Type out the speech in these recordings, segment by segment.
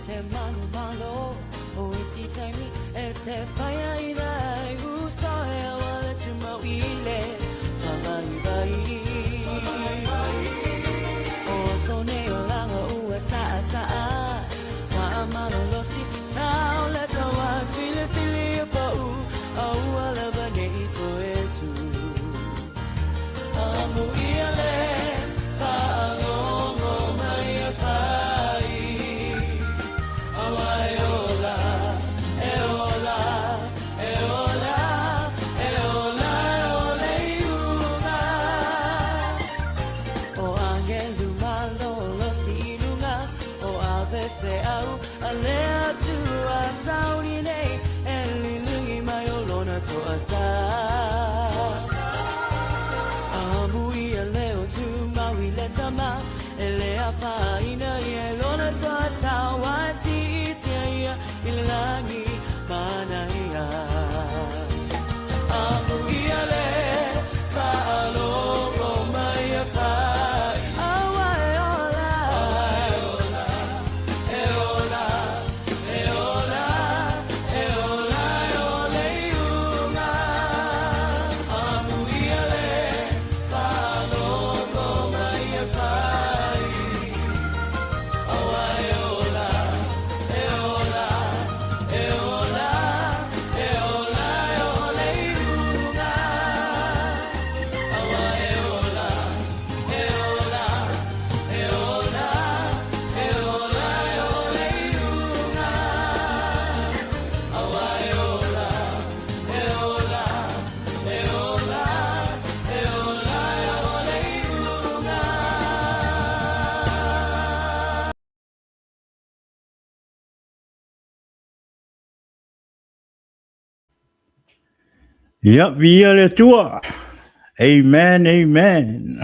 te mano malo, o isi taimi e te whaia I rai, usoe awa le tu mau ile, whawai vai. O sone o langa ua saa saa, wha mano losi tau le tawa, fili fili o pa u, a ua lava ne I to e tu. Amu ia le, whaangongo mai a whai. Awai ola, e ola, e ola, e ola, o le iunga. O angelu malolo si ilunga, o ave te au, a lea tu a sauni nei, e lilungi mai o lona to a sa. Tama elea faina ye lona tata wasi tia ilangi manaya amu iale fa alo maya fa awai ola e ola e ola e ola ole una amu iale fa alo Yep, via le tua. Amen, amen.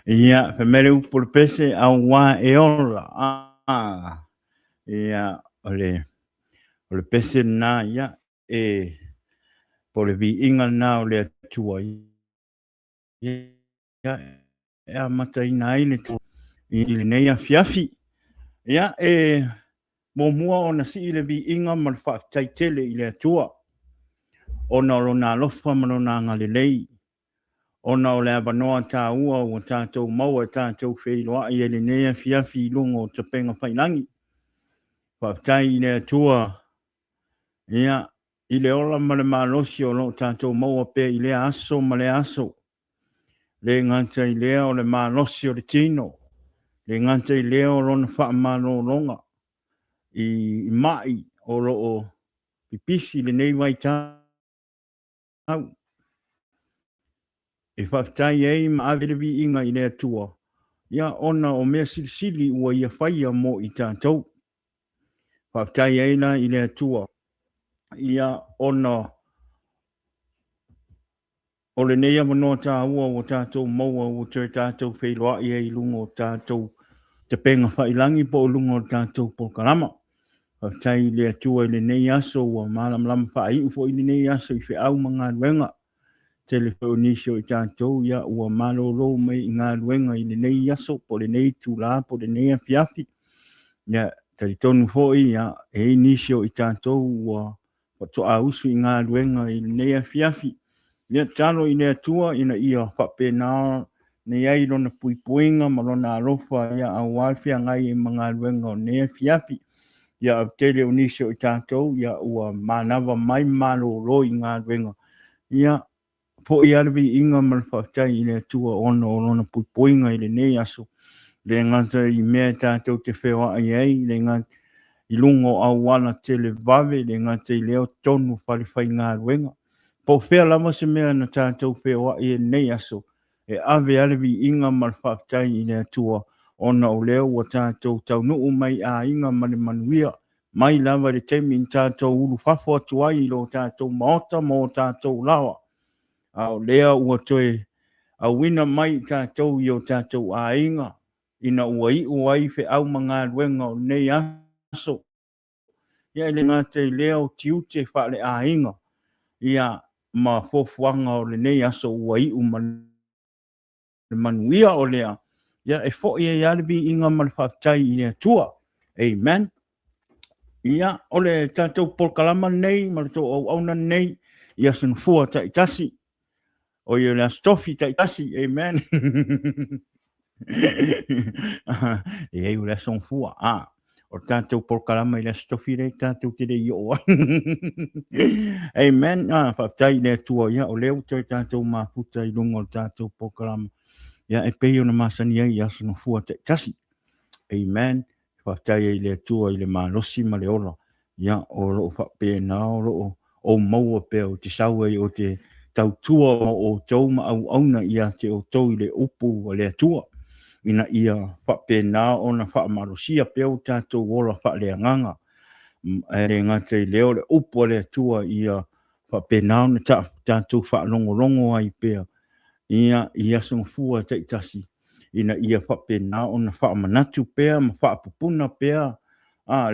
Yeah, family por pese a wa e ola. Yeah, ole pese na ya e por vi inga na le tua. Yeah, e matai na ile tu ile nei a fiafi. Yeah, mo mua ona si ile vi inga mal fa taitele ile tua. Ona lona lofa manona ngalilei. Ona o le abanoa tā ua o tātou maua tātou wheiloa I ele nea fiafi lungo te penga whailangi. Whaftai I le atua. Ia, I le ola ma le malosi o lo tātou maua pe I le aso ma le aso. Le nganta I lea o le malosi o le tino. Le nganta I lea o lona wha malo longa. I mai o lo o pipisi le nei wai tātou. E whaftai ei ma awerewi inga I le atua. Ia ona o mea silisili ua ia whaia mo I tātou. Whaftai eina I le atua. Ia ona o le neia manoa tā ua o tātou maua o te tātou wheiloa I ei lungo o tātou te penga whailangi po o lungo o tātou po karama. Whaftai le atua I le nei aso ua malam whai ufo I le nei aso I whi au mga ruenga. Telefonisio I tātou ia ua malolo mai I ngā ruenga I le nei aso po le nei tūla po le nei fiafi. Ia talitonu hoi ia e inisio I tātou ua to a usu I ngā ruenga I le nei fiafi. Ia talo I le atua ina ia whapena nei ai lona puipuinga ma lona alofa ia a walfia ngai I mga ruenga o nei fiafi. Ia telefonisio I tātou ia ua manawa mai malolo I ngā ruenga. Ia po I arwi inga malwhaktai I le atua ona o lona puipuinga I le nei aso. Le ngata I mea tātou te whewa ai ei, le ngata I lungo au wana tele vave, le ngata I leo tonu whaliwhai ngā ruenga. Po whea lama se mea na tātou whewa I nei aso, e ave arwi inga malwhaktai I le atua ona o leo wa tātou tau nuu mai a inga mani manuia, mai lava le temi tātou uru whafo atuai lo tātou maota mo tātou lawa. Au lea ua toe a wina mai tātou I o tātou a inga ina ua I uai fe au mga ruenga o nei aso. Ia ele ngate I leo tiute whale a inga. Ia ma fofuanga o le nei aso ua I manuia o lea. Ia e fo ia iarbi inga malwhaktai I lea tua. Amen. Ia, ole tātou polkalama nei, maratou au auna nei, ia sunfua ta itasi. O ia la stofi ta itasi, amen. Ia iu la sunfua, o tātou polkalama i la stofi rei tātou te rei o. Amen, whaptai le tua ia, o leo toi tātou mafuta i lungo tātou polkalama. Ia e peo na masani ia sunfua ta itasi. Amen. Whaktai e le tua i le malosi ma le ola. Ia o lo whakpe na o lo o maua pe o te saua i o te tautua o tau ma au auna ia te o tau i le upu o le tua. Ina ia whakpe na o na whaamalosia pe o tātou ola whakle anganga. E re ngate i leo le upu o le tua ia whakpe na o na tātou whaalongolongo ai pea. Ia songfua te itasi. Ina ia whapena o na whaamanatu pea, ma whaapupuna pea,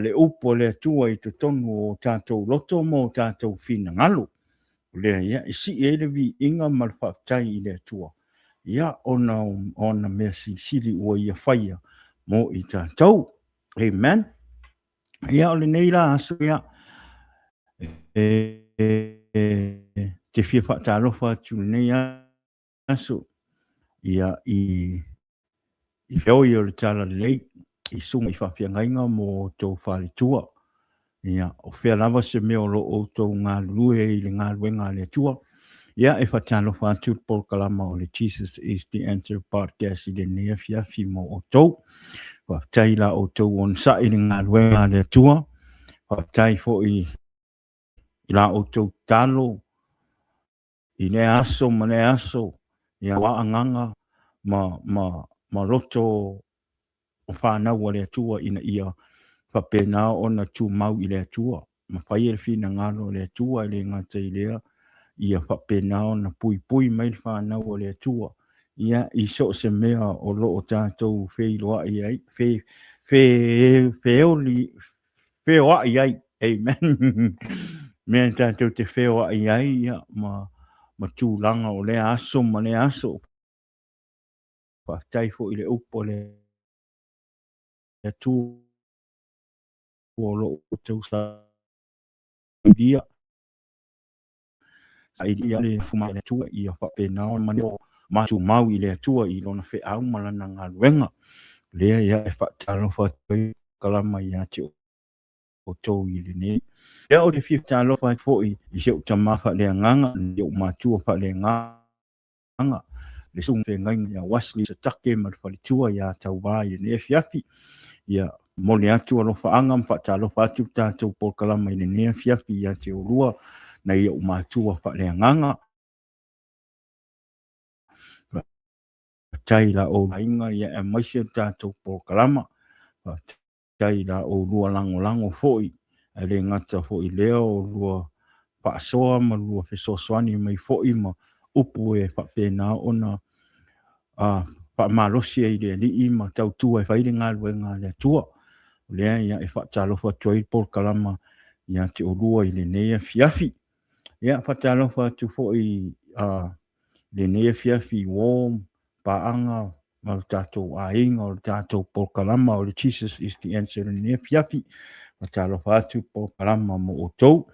le upo le tua i te tonu o tātou loto mo o tātou whina ngalo. Lea ia, isi e le vi inga ma le whaptai i le tua. Ia ona mea sili ua ia whaia mo i tātou. Amen. Ia o le neira aso ia, te whia whaatalofa tu nei aso. Ia i feo i o le tala lei, i sunga i whawhiangainga mo tō whalitua. Ia, o whea lava se meo lo o tō ngā lue i le ngā luenga le tua. Ia, e whatalo whātu polkalama o le Jesus is the Answer podcast i le nea whiawhi mo o tō. Whaptai la o tō on sa i le ngā luenga le tua. Whaptai fo i la o tō talo, i le aso ma le aso. Ia, wa anganga ma roto o whanau o le atua ina ia whapena o na tū mau i le atua. Ma whai e whina ngalo o le atua i le ngata i lea. Ia whapena o na pui mai le whanau o le atua. Ia i so se mea o lo o tātou wheiloa i ai. Wheoa i ai. Amen. Mea tātou te wheoa i ai. Ia ma tūlanga o le aso ma le aso. Whaktai fo i le upo le tu o lo o tau sa idia le fuma le tua i a whapena o mani o matu mau i le tua i lona whi au malana ngā luenga lea ia e whaatalo whatoi kalama i ate o tau i le ne lea o te whiatalo whatoi i se o tamawha lea nganga i o matua wha lea nganga le sunga whengai i a wasli sa take ma le whalitua i a tau wā i le ne whiafi ia mole atu alo faanga mfatalo fatu tātou polkalama i le nea whiawhi i ate o rua na ia o mātua whalea nganga. Tai la o inga ia e maise tātou polkalama. Tai la o rua lango foi. E le ngata foi leo o rua whaasoa ma rua whesoswani mai foi ma upu e whapena ona whaamalosia i le li i ma tautua e whaile ngā luenga le tua. Lea ia e whaatalo whatuai polkalama ia te orua i le nea whiawhi. Ia whaatalo whatu fo i le nea whiawhi wōm, paanga, ma o tātou ainga o tātou polkalama o le Jesus is the Answer le nea whiawhi. Whaatalo whatu polkalama mo o tau.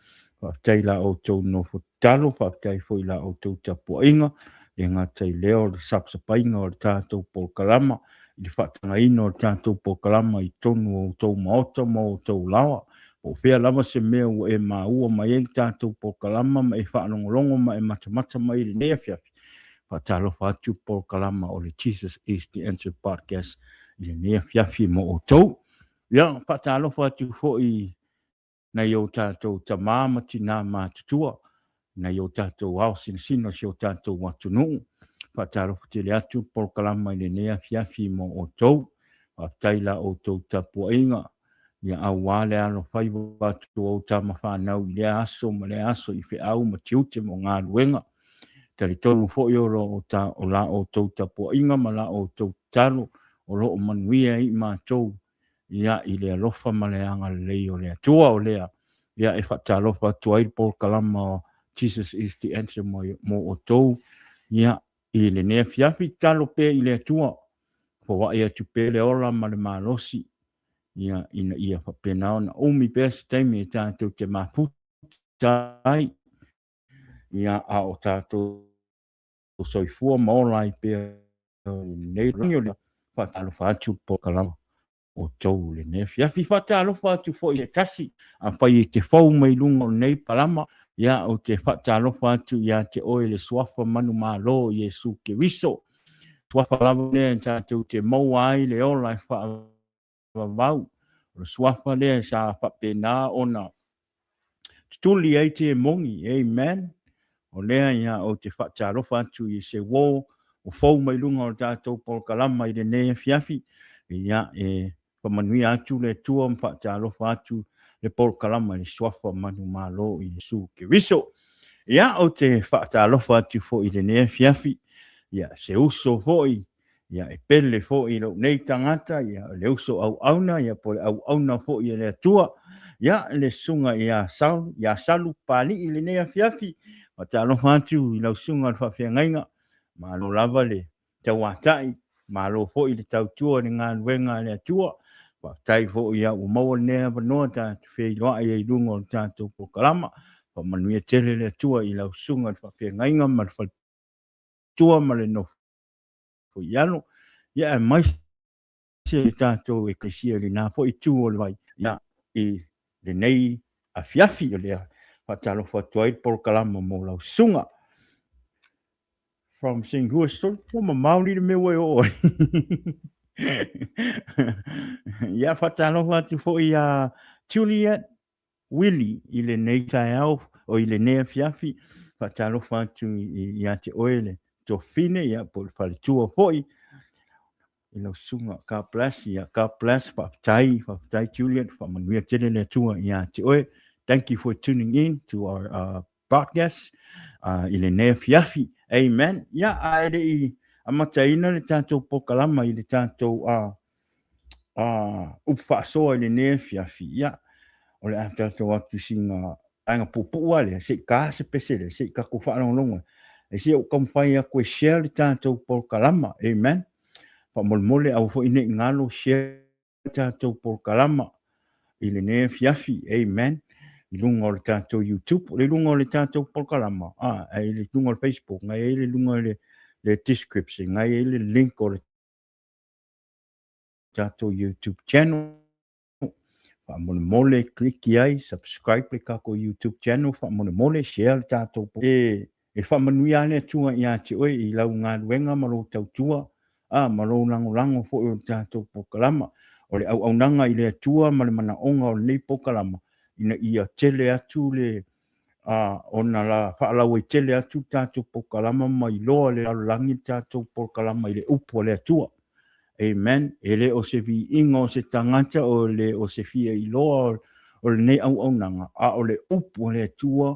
Whaatai la o tau no whatalo, whaatai fo i la o tau tapua inga. Le ngatai leo le sapsapainga o tātou polkalama. I whaatanga ino o tātou pokalama i tonu o tau maota mo o tau lawa. O whea lama se mea o e maua mai e tātou pokalama ma e whaanongolongo ma e matamata mai le nea whiawhi. Whaatalo whatu pokalama o le Jesus is the Answer podcast i le nea whiawhi mo o tau. Ia, whaatalo whatu fo i na i o tātou tamāmati nā mātutua. Na i o tātou au sinsino si o tātou watunuu. Whaataro te atu polkalama i le nea whiawhi mo o tau. Whaataila o tau tapua inga. Ia au wale alo whai watu o tama whanau i le aso ma le aso i whi au ma tiute mo ngā luenga. Tari tonu fwoi o la o tau tapua inga ma la o tau talo o lo o manuia i mātou. Ia i le alofa ma le anga lei o lea tua o lea. Ia e whaatalo whatu ai polkalama o Jesus is the Answer mo o tau. Ia i le nea whiawhi talo pe i le atua. Po wa ia tu pe le ola ma le malosi. ia ina ia whapena ona umi pēs teimi e tātou te maputai ia a o tātou soifua maolai pēr nei rangi o le whatalo whātu po kalama o tau le ne fiafi whatalo whātu fo i le tasi a whai i te whau mai lunga o nei palama ia o te whatalo whātu ia te oe le suafa manu malo Yesu ke wiso suafa lava ne tātou te maua ai le ola e whaavau o suafa le sa whapena ona tuli ai te mongi amen o lea ia o te whaatarofa atu i se wō o whau mai lunga o tātou pol kalama i le nea fiafi ia e whamanui atu le tua m whaatarofa atu le pol kalama le swafa manu malo i Yesu ke wiso ia o te whaatarofa atu fo i le nea fiafi ia se uso fo i ia e pele fo i lo nei tangata ia le uso au auna ia po le au auna fo i le tua ia le sunga ia salu pali i le nea fiafi o te alofa atu i lau sunga al whawhiangainga, ma lo lava le te watai, ma lo fo i le tautua ni ngā luenga le atua, wa tai fo i au maua nea wanoa ta te whei loa i ei lunga o tātou po kalama, wa manuia tele le atua i lau sunga al whawhiangainga, ma le whaitua ma le no fo i alo, ia e maisi le tātou e kresia li nā fo i tū o le vai, ia i le nei a fiafi o lea, Fatalo fatuai por kalama mo lau sunga. From Singusto, mo mauli me we o. Ya fatalo fatu fo ia Juliet Willie ile nei taiao o ile nei fiafi fatalo fatu ia te oele to fine ia por falitua foi ilo sunga ka plus ia ka plus fatai Juliet fa manuia tele le tua ia te oe. Thank you for tuning in to our broadcast. Ile ne fiafi. Amen. Ya aere i amataina le tātou pokalama i le tātou upwhasoa ile ne fiafi. Ya o le tātou atu singa anga pupua le se ka se pesele se ka ko whanonga. E se o kamwhai a koe share le tātou pokalama. Amen. Pa mole au fo ine ngalo share tātou pokalama i le ne fiafi. Amen. I lunga o le tātou YouTube, le lunga o le tātou polkalama, ai le lunga o le Facebook, ngai le lunga le description, ngai le link o le tātou YouTube channel. Fa mole click ai, subscribe le kako YouTube channel, fa mole share le tātou. E fa manui ane tua i ate oe i lau ngā ruenga malo tautua, malo lango fo o le tātou polkalama. O le au nanga i le atua, ma le mana onga o le polkalama. Ina ia tele atu le ona la whaalau i tele atu tātou pokalama mai loa le alangi tātou pokalama i le upo le atua. Amen. E le o se vi ingo o se tangata o le o se fia i loa o le nei au nanga. O le upo le atua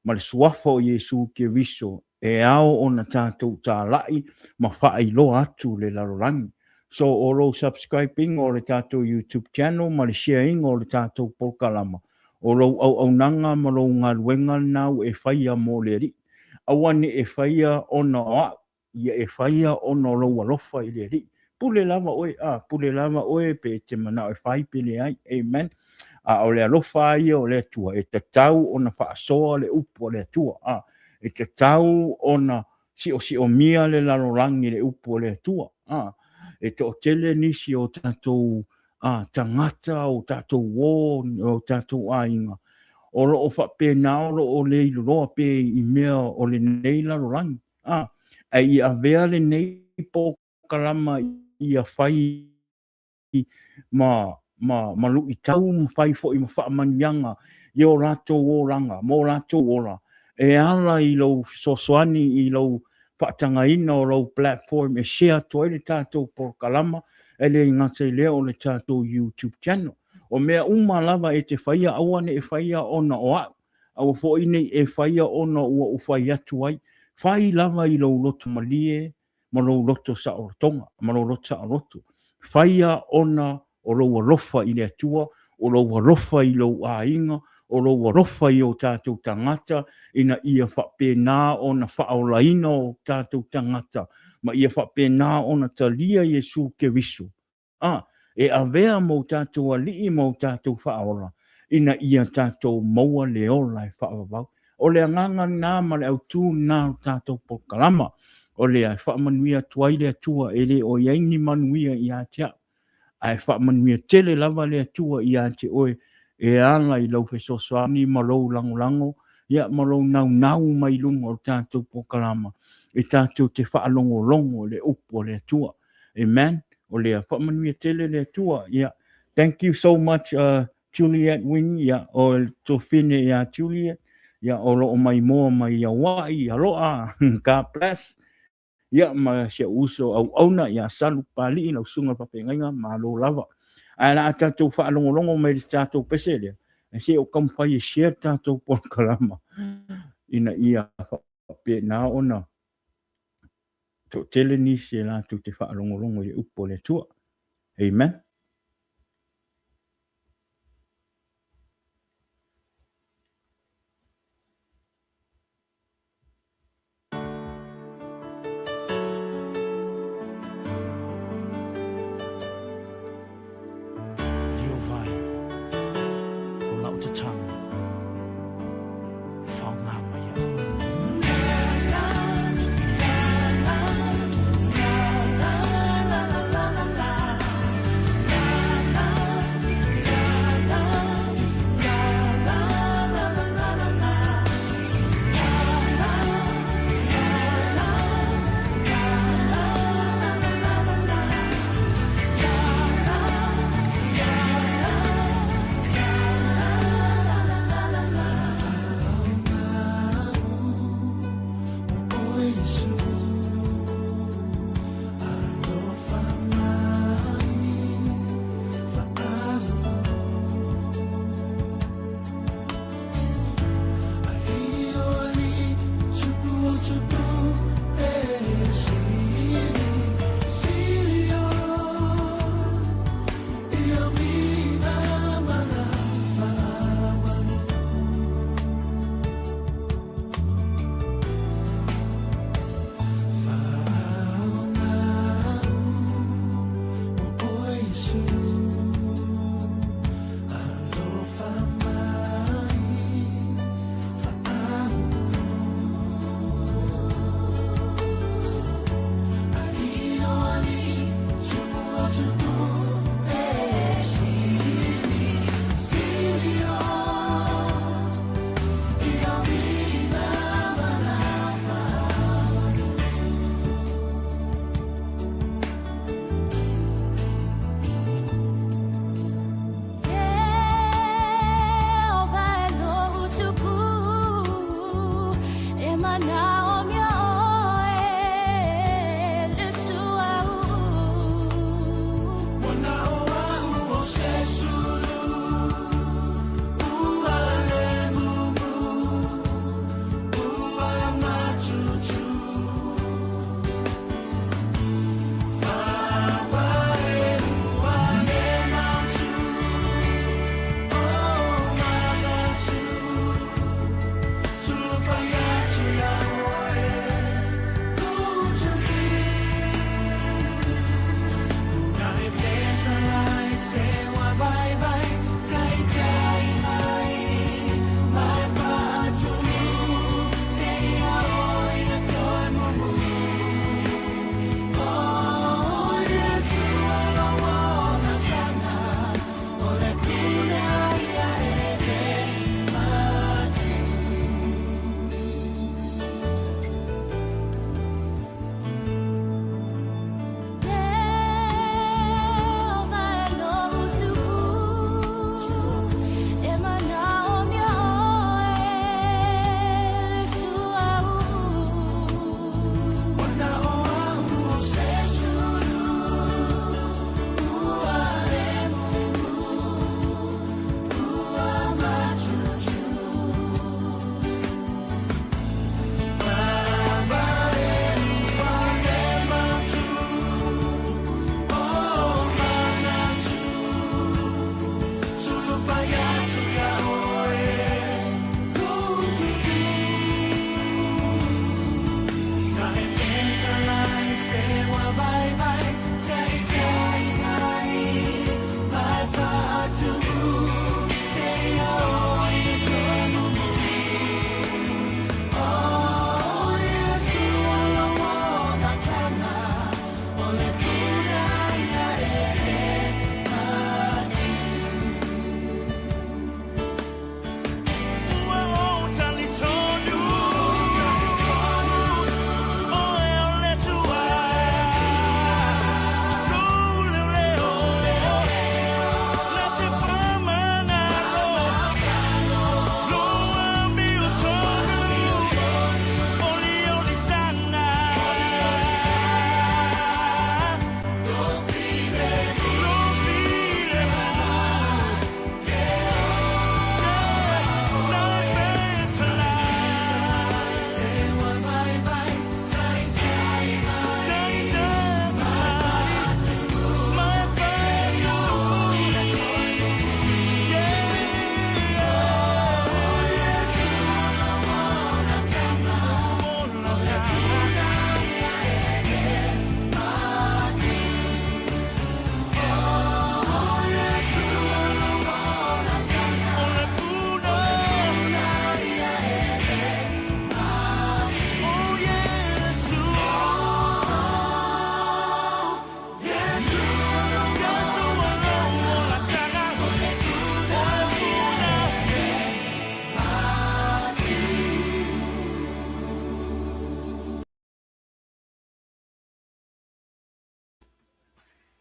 ma le suafa o Yesu ke wiso. E ao ona tātou tā lai ma wha i loa atu le larolangi. So o lo subscribing o le tātou YouTube channel ma le sharing o le tātou pokalama. O lo au nanga ma lo ngā ruenga nau e whaia mō le ri. Awane e whaia ona oa, ia e whaia ona lo alofa i le ri. Pule lama oe pe te mana e whai pele ai, amen. O le alofa ia o le atua, e te tau ona whaasoa le upo le atua. E te tau ona si o mia le larolangi le upo le atua. E te o tele nisi o tātou tangata o tātou wō o tātou ainga. O lo o whapena o le ilo loa pe i mea o le nei larolangi. E i a vea le nei po kalama i a whai ma lu i tau mwhai fo i ma whaamanianga i o rātou o ranga, mō rātou ora. E ala i lo sosoani i lo whaatanga ina o lo platform e share toi le tātou po kalama e le ngata i leo le tātou YouTube channel. O mea lava e te whaia awane e whaia ona o au. Au fo ine e whaia ona ua u whai atu ai. Whai lava i lo loto malie, ma lo loto sa o tonga, ma lo loto sa o loto. Whaia ona o lo warofa i le atua, o lo warofa i lo ainga, o lo warofa i o tātou tangata, ina ia whapena ona whaolaina o tātou tangata, ma ia whapena ona talia Yesu ke wisu. e avea mo tātou ali mo tātou whaora, ina ia tātou maua leola e whaavavau. O le anganga nā ma le Autu nā tātou pokalama, o le ai whaamanuia tuaile atua e le o iaini manuia i a tia, ai whaamanuia tele lava le atua i a te oe, e anga i lau fesosoani ma lou lango, ia ma lou nau mai lunga o tātou pokalama, e tātou te whaalongo le upo le atua. Amen. O le whaamanuia tele le atua, ia. Thank you so much, Juliet Winnie, ia, o tofine ia Juliet, ia, o lo mai moa mai Hawaii, aloha, God bless. Ia ma se uso au auna ia salu pali ina usunga papenga ma lo lava. Ala atatou whaalongolongo mai le tātou pese lea. E se o kamwhai e share tātou por kalama. Ina ia whape nā ona. Tō tele ni se lātou te whaalongolongo i upo le tua. Amen.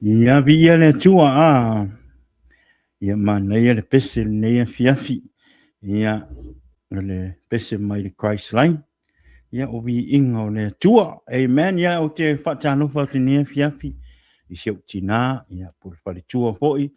Ia vi ia le tua ia mana ia le pese le ia fiafi ia le pese mai le Christ line ia o vi inga o le tua amen ia o te whatano fa te nia fiafi i se o tina ia po le whare tua foi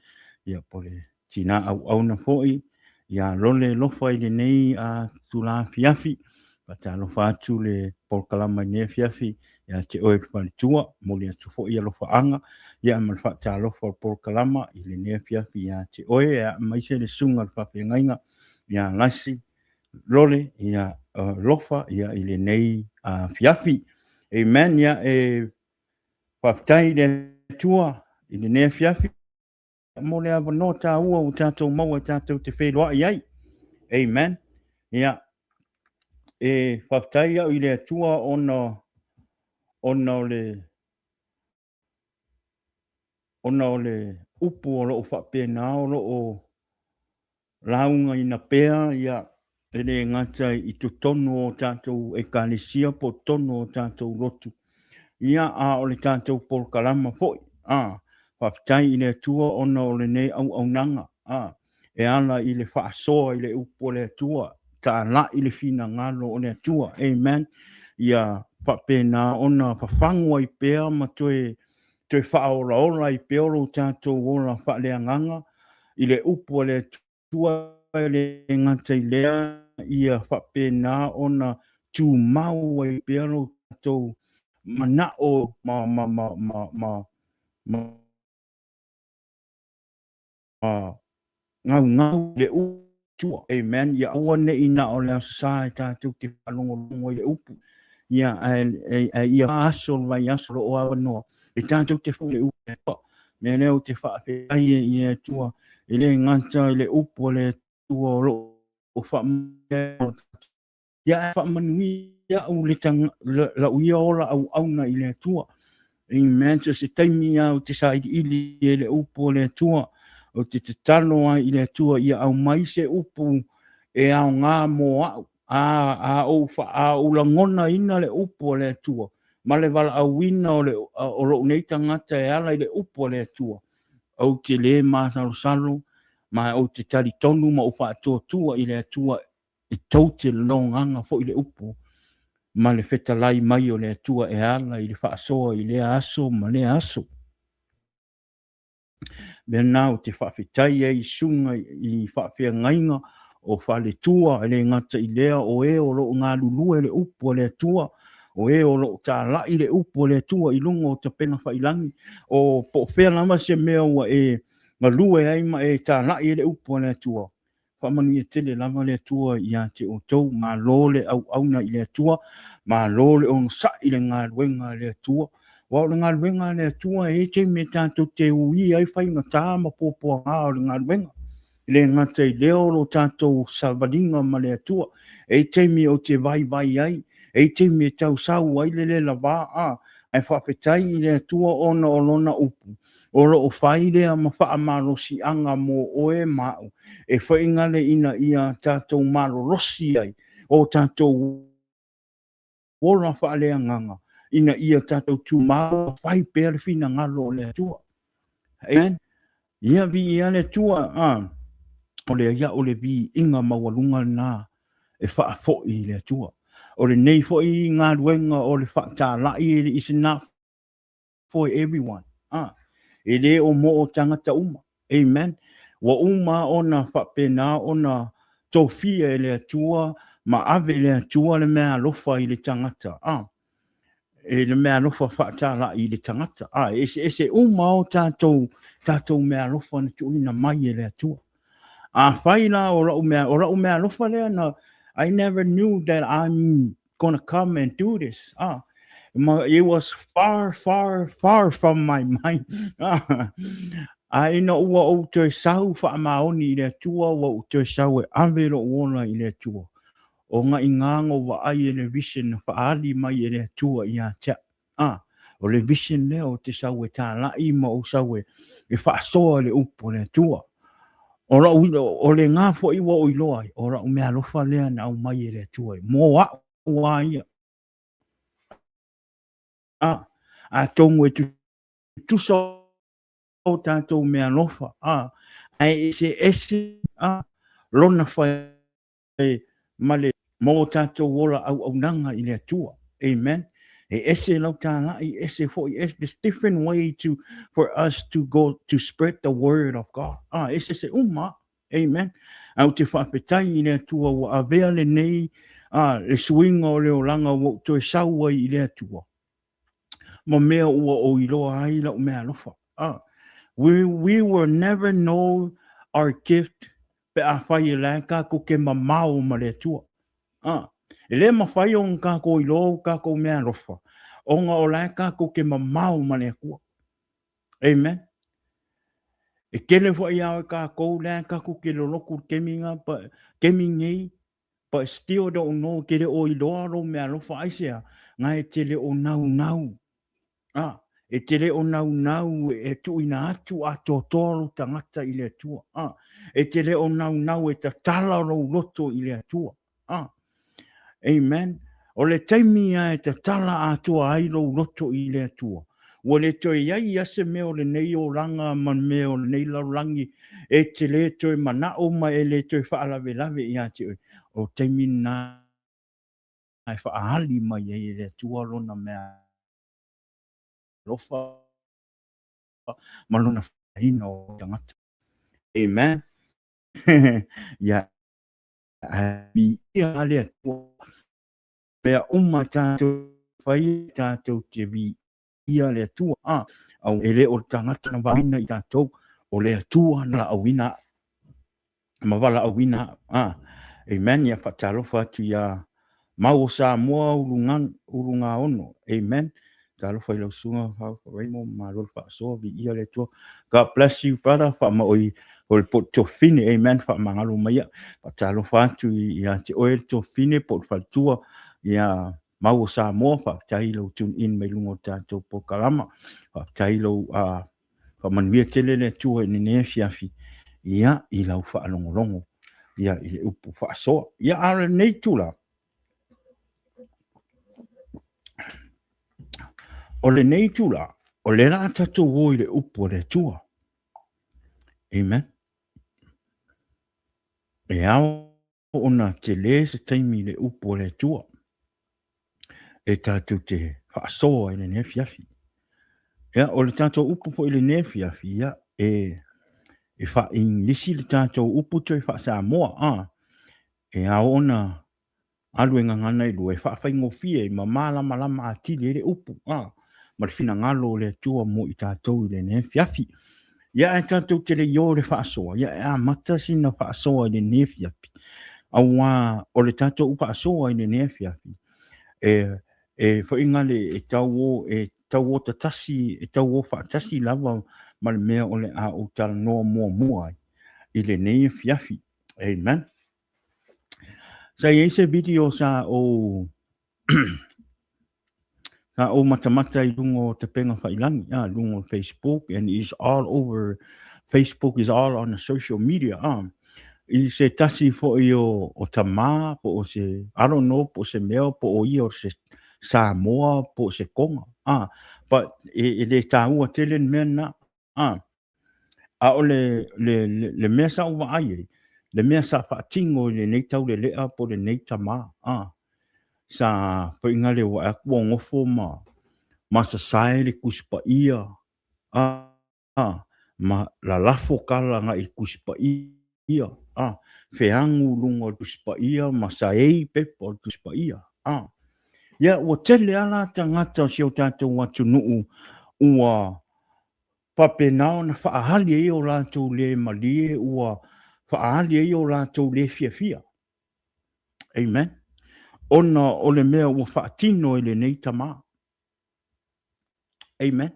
ia po le tina au na foi ia lole lofa i le nei a tula fiafi whatano fa atu le polkalama nia fiafi ia te oe whare tua mo le atu foi ia lofa anga ia mal whatalo fa polkalama i le nia fiafi ia te oe ia mai se le sunga le whawhiangainga ia lasi lole ia lofa ia i le nei fiafi amen ia whaftai le tua i le nei fiafi mo le avano tā ua o tātou maua tātou te wheroa i ai amen ia whaftai au i le tua ona o le upu o loo whapena o loo launga ina pea ia ele ngata i to tono o tātou e kālesia po tono o tātou rotu. Ia a o le tātou pol kalama foi. Whaptai i le tua ona o le nei au nanga. E ala i le whaasoa i le upo le tua. Tā la i le fina ngalo o le tua. Amen. Ia whapena ona whawhangua i pea ma toe whaora ola i peoro tātou ola whaaleanganga. I le upo le tua le ngata i lea ia whapena ona tū mau ai pearo tātou mana o ngau le utua. Amen. Ia aua ne ina o le asasai tātou te whalongo i le upu. Ia ia aso vai aso o awa noa. E tātou te whu le upu. Me leo te whaapeai i le tua. I le ngata i le upu le tua o whamea. Ia whamanui ia au le tang la uia ola au auna i le tua. Amen. So se taimi au te saidi ili i le upu le tua. O te talo ai i le tua ia au mai se upu e au ngā mō au. A ulangona ina le upu le tua. Ma le wala au ina o lo neita ngata e ala i le upu le tua. Au te le māsalo salo, ma au te tari tonu ma upa atua tua i le tua e tau te longanga fo i le upu. Ma le feta lai mai o le tua e ala i le whaasoa i le aso ma le aso. Mea nāu te whawhitai e i sunga i whawhia ngainga o whale tua e le ngata i lea o e o lo ngā lulua e le upu o le tua o e o lo tā la i le upu o le tua i lungo o te penga whailangi o po whea lama se mea ua e ngā lua e aima e tā la i le upu o le tua. Whamanu i tele lama le tua i a te o tau mā lole au auna i le tua mā lole o ngā i le ngā luenga le tua. Wa o ngā luenga le tua e te me tātou te ui ai whai ngā tā ma pōpua ngā o ngā luenga. Le ngata i leo lo tātou salvaringa ma le tua. E te me o te vai ai. E te me tau sau ai le la wā. E whawhetai i le tua ona o lona upu. O lo o whai lea ma wha amarosi anga mo oe mau. E whainga le ina ia tātou marorosi ai. O tātou ora wha lea nganga. Ina ia tātou tū mau whai pēr whina ngalo le tua. Amen. Ia vi ia le tua. O le ia o le vi inga mawalunga nā. E wha fo i le tua. O le nei fo i ngā ruenga o le wha tā lai e le is enough for everyone. E le o mo o tangata uma. Amen. Wa uma ona wha pēnā ona tofia e le tua. Ma ave le tua le mea lofa i le tangata. E le mea lofa whaatala i le tangata. E se uma o tātou mea lofa na tuina mai e le atua. Whaila o rau mea lofa lea na I never knew that I'm gonna come and do this. It was far, far, far from my mind. Ai no ua o te sau whaamaoni i le atua wa o te sau e avero ona i le atua. O ngā ingango wa ai e le vision whaali mai e le tua i a tea. O le vision leo o te sau e tā lai ma o sau e whaasoa le upo le tua. O le ngā fo iwa o iloa o ra o mea lofa lea na au mai e le tua. Mō a ua ia. A tongu e tu so o tātou mea lofa, ai ese, lona whai, male, mo tātou wola au nanga i le atua, amen. Ese lau tāna, ese hoi, there's different way for us to go to spread the word of God. Ese se amen. Au te whapetai i le atua wa avea le nei, le swinga o le olanga wo to e saua i le atua. Ma mea ua o iloa ai la o mea lofa. We will never know our gift pe a whai e laka ko ke mamau ma le atua. E le ma whai o ngā ko ilo ka ko mea lofa. O ngā o laka ko ke mamau ma le akua. Amen. E kele whai au ka ko laka ko ke loloku keminga pa kemingei but still don't know ke le o iloa ro mea lofa aisea. Ngā e tele o nau. E tere o nau e tu ina atu a tōtoro tangata i le atua. E tere o nau e ta tala ro loto i le atua. Amen. O le taimi a e ta tala atua ai ro loto i le atua. O le toi iai ase meo le nei o ranga man meo le nei laurangi e te le toi mana o ma e le toi whaalawe lawe i ate oi. O taimi na e whaahali mai e le atua rona mea lofa malona ino tangata. Amen. Ya bi ia le atua. Pea uma tātou whai tātou te vi ia le atua. Au ele o tangata na waina i tātou o le atua na awina. Mawala awina. Amen. Ia whatalofa tu ia mau sa mua urunga ono. Amen. Talofa ilo sunga Faraimo malol so vi ia le atua. God bless you, brother. Whamaoi o le pot to fine. Amen. Whamangalo maia. Whatalofa tu ia te oe to fine pot whatua. Ia mau sa mua whatailo tune in me lungo tātou po kalama. Whatailo whamanuia tele le atua ni ne fiafi. Ia i lau whaalongolongo. Ia i le upu whaasoa. Ia ara nei tula. O le nei tula. O le la tatou o i le upu le tua. Amen. E ao ona te le se taimi le upu le tua. E tātou te whaasoa i le nefiafi. Ia o le tātou upu po i le nefiafi. Ia e wha inglisi le tātou upu to e wha sa moa. E ao ona aluenga ngana i lua e wha whaingo fie i mamala malama a tili le upu. Ma le fina ngalo le tua mo i tātou i le nefiafi. Ia e tātou te le io le whaasoa. Ia e a mata sina whaasoa i le nefiafi. Awa o le tātou whaasoa i le nefiafi. E whainga le e tau o tatasi, e tau o whaatasi lava ma le mea o le a o tala noa mua i le nefiafi. Amen. Sa i eise video sa o matamata i lungo te penga whailangi, lungo Facebook, and is all over. Facebook is all on the social media. I se tasi fo i o tamā, po o se, I don't know, po se mea, po o i o se Samoa, po se konga. But e le tāua tele mea na. A o le mea sa uwa ai, le mea sa whaatingo le nei tau le lea po le nei tamā. Sa whainga le wa akua ngofo ma sa sae le kuspa ia. Ma la lafo kala nga i kuspa ia. Feangu lungo kuspa ia, ma sa ei pepo kuspa ia. Ia ua tele ala tangata si o tātou watu nuu ua papenao na whaahali e o lātou le malie ua whaahali e o lātou le fia. Amen. Ona o le mea ua whaatino i le nei tamā. Amen.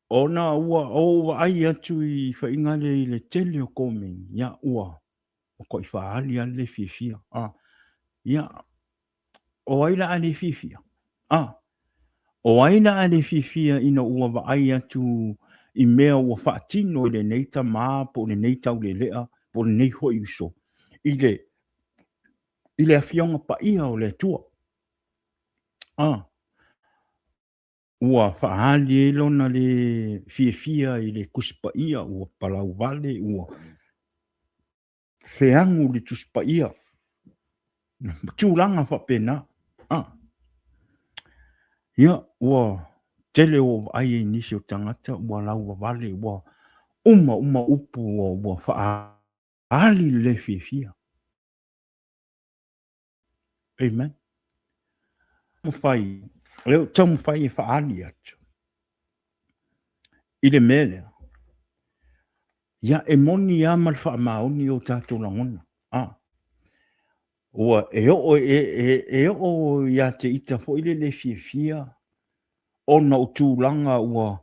Ona ua ai atu i whaingale i le tele o komeng. Ia ua o koi whaahali a le fia. Ia o aila a le fia. O aina a le fia ina ua wa ai atu i mea ua whaatino i le nei tamā po le nei tau le lea po le nei hoi uso. I le awhionga pa ia o le tua. ua whaali e lona le fia i le kuspa ia ua palau vale ua feangu le tuspa ia. Tūlanga whapena. Ia, ua tele o ai e nisi o tangata ua lau vale ua uma upu ua whaali le fia. Amen. Mawhai, leo tau mawhai e whaali atu. I le mele. Ia e moni amal wha maoni o tātou langona. Ua e o ia te ita fo ile le fia. Ona o tūlanga ua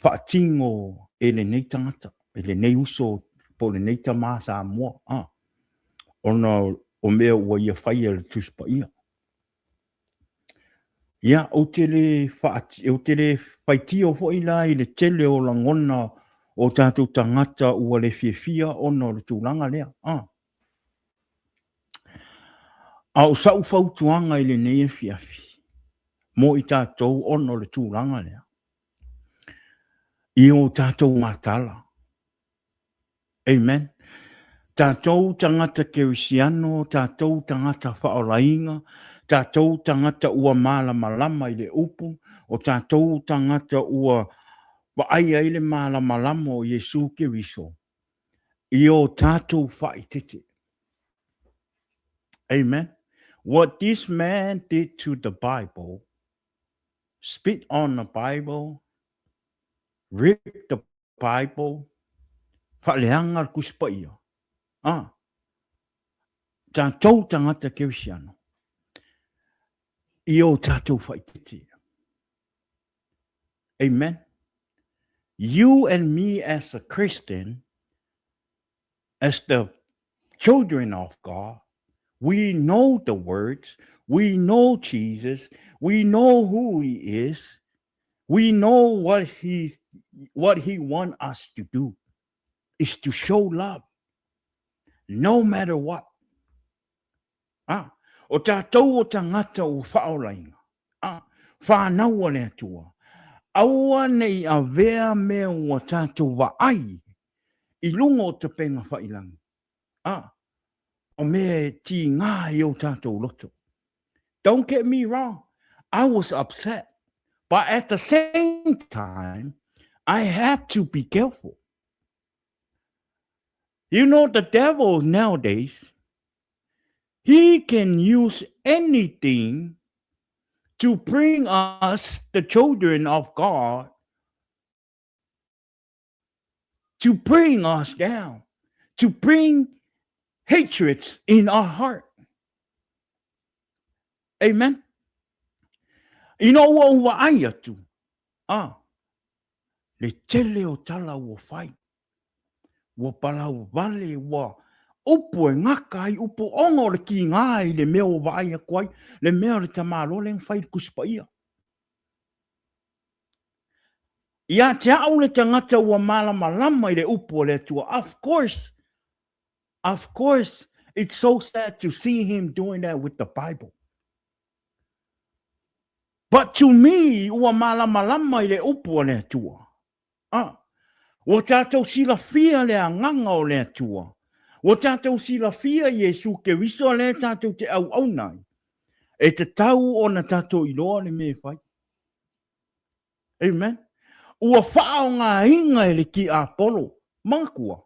whaatingo e le nei tangata. E le nei uso po le nei tamā sa mua. Ona o mea ua ia whai le tuspa ia. Ia o te le whaitio fo ila i le tele o langona o tātou tangata ua le fia ona o le tūlanga lea. Au sau fautuanga i le nei fiafi. Mo i tātou ono le tūranga lea. I o tātou matala. Amen. Tātou tangata kerisiano, tātou tangata whaolainga, tātou tangata ua malama i le upu, o tātou tangata ua waaia i le malama o Yesu Keriso. I o tātou whaitete. Amen. What this man did to the Bible, spit on the Bible, rip the Bible, whaleanga kuspa ia. Tātou tangata kerisiano. I o tātou whaitete. Amen. You and me as a Christian, as the children of God, we know the words, we know Jesus, we know who he is, we know what he wants us to do, is to show love, no matter what. O tātou o tangata o whaolainga, whanau o lea tua, aua nei a vea mea o tātou wa ai, i lungo o te penga whailangi. O mea ti ngā i o tātou loto. Don't get me wrong, I was upset, but at the same time, I have to be careful. You know, the devil nowadays, he can use anything to bring us, the children of God, to bring us down, to bring hatreds in our heart. Amen. You know what I atu? Le tele o tala o whai. Wa palau vale wa upo e ngaka ai upo ongo le ki ngai le meo vai a kwai le meo le tamalo le whai kuspa ia. Ia te au le tangata ua malama i le upo le tua. Of course, it's so sad to see him doing that with the Bible. But to me, ua malama i le upo le tua. Wa tātou sila fia le anganga o le tua. Wa tātou sila fia Yesu Keriso le tātou te au nai. E te tau o na tātou iloa le me whai. Amen. Ua whao ngā inga e le ki Apollo. Makua.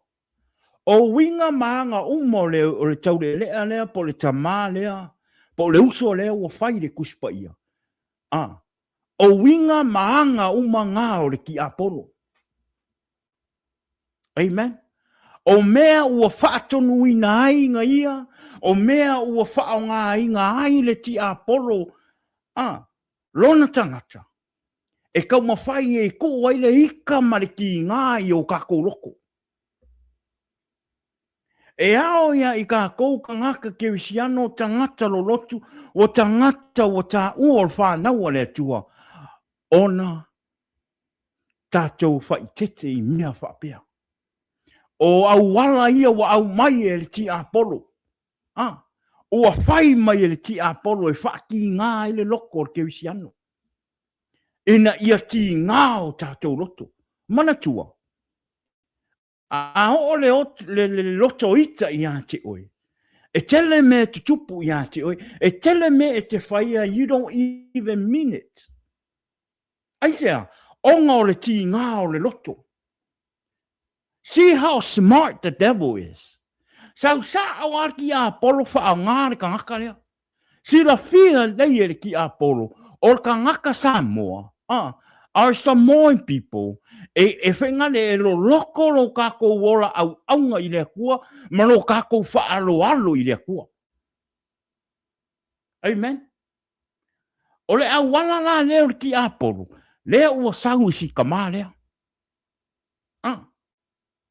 O winga maanga umo le o le tau le lea lea po le tamā lea. Po le uso lea ua whai le kuspa ia. O winga maanga uma ngā o le ki Apollo. Amen. O mea ua whaatonu i ngā inga ia. O mea ua whao ngā inga ai le ti Apollo. Lona tangata. E kau mawhai e ko waile ika mariki ngā i o kako loko. E ao ia i ka kou ka ngaka kerisiano tangata lo lotu. O tangata o tā ua whanau le tua. Ona tātou whaitete i mea whapea. O au wala ia wa au mai e le ti Apollo. O a whai mai e le ti Apollo e whaki ngā i le loko o kerisiano. ina ia ti ngao tātou loto. Mana tua. A o le loto ita i ate oi. E tele me te tupu i ate oi. E tele me e te whaia, you don't even mean it. Aisea, onga o le ti ngao le loto. See how smart the devil is. Sau sa awar ki a polo wha a ngāre ka ngaka lea. Si la fia leia ki a polo. O ka ngaka Samoa. Are Samoan people. E whenga le lo loko lo kako wora au aunga i lea kua. Ma lo kako wha alo alo i lea kua. Amen. O le au wala la leo ki a polo. Lea ua sau si kama lea.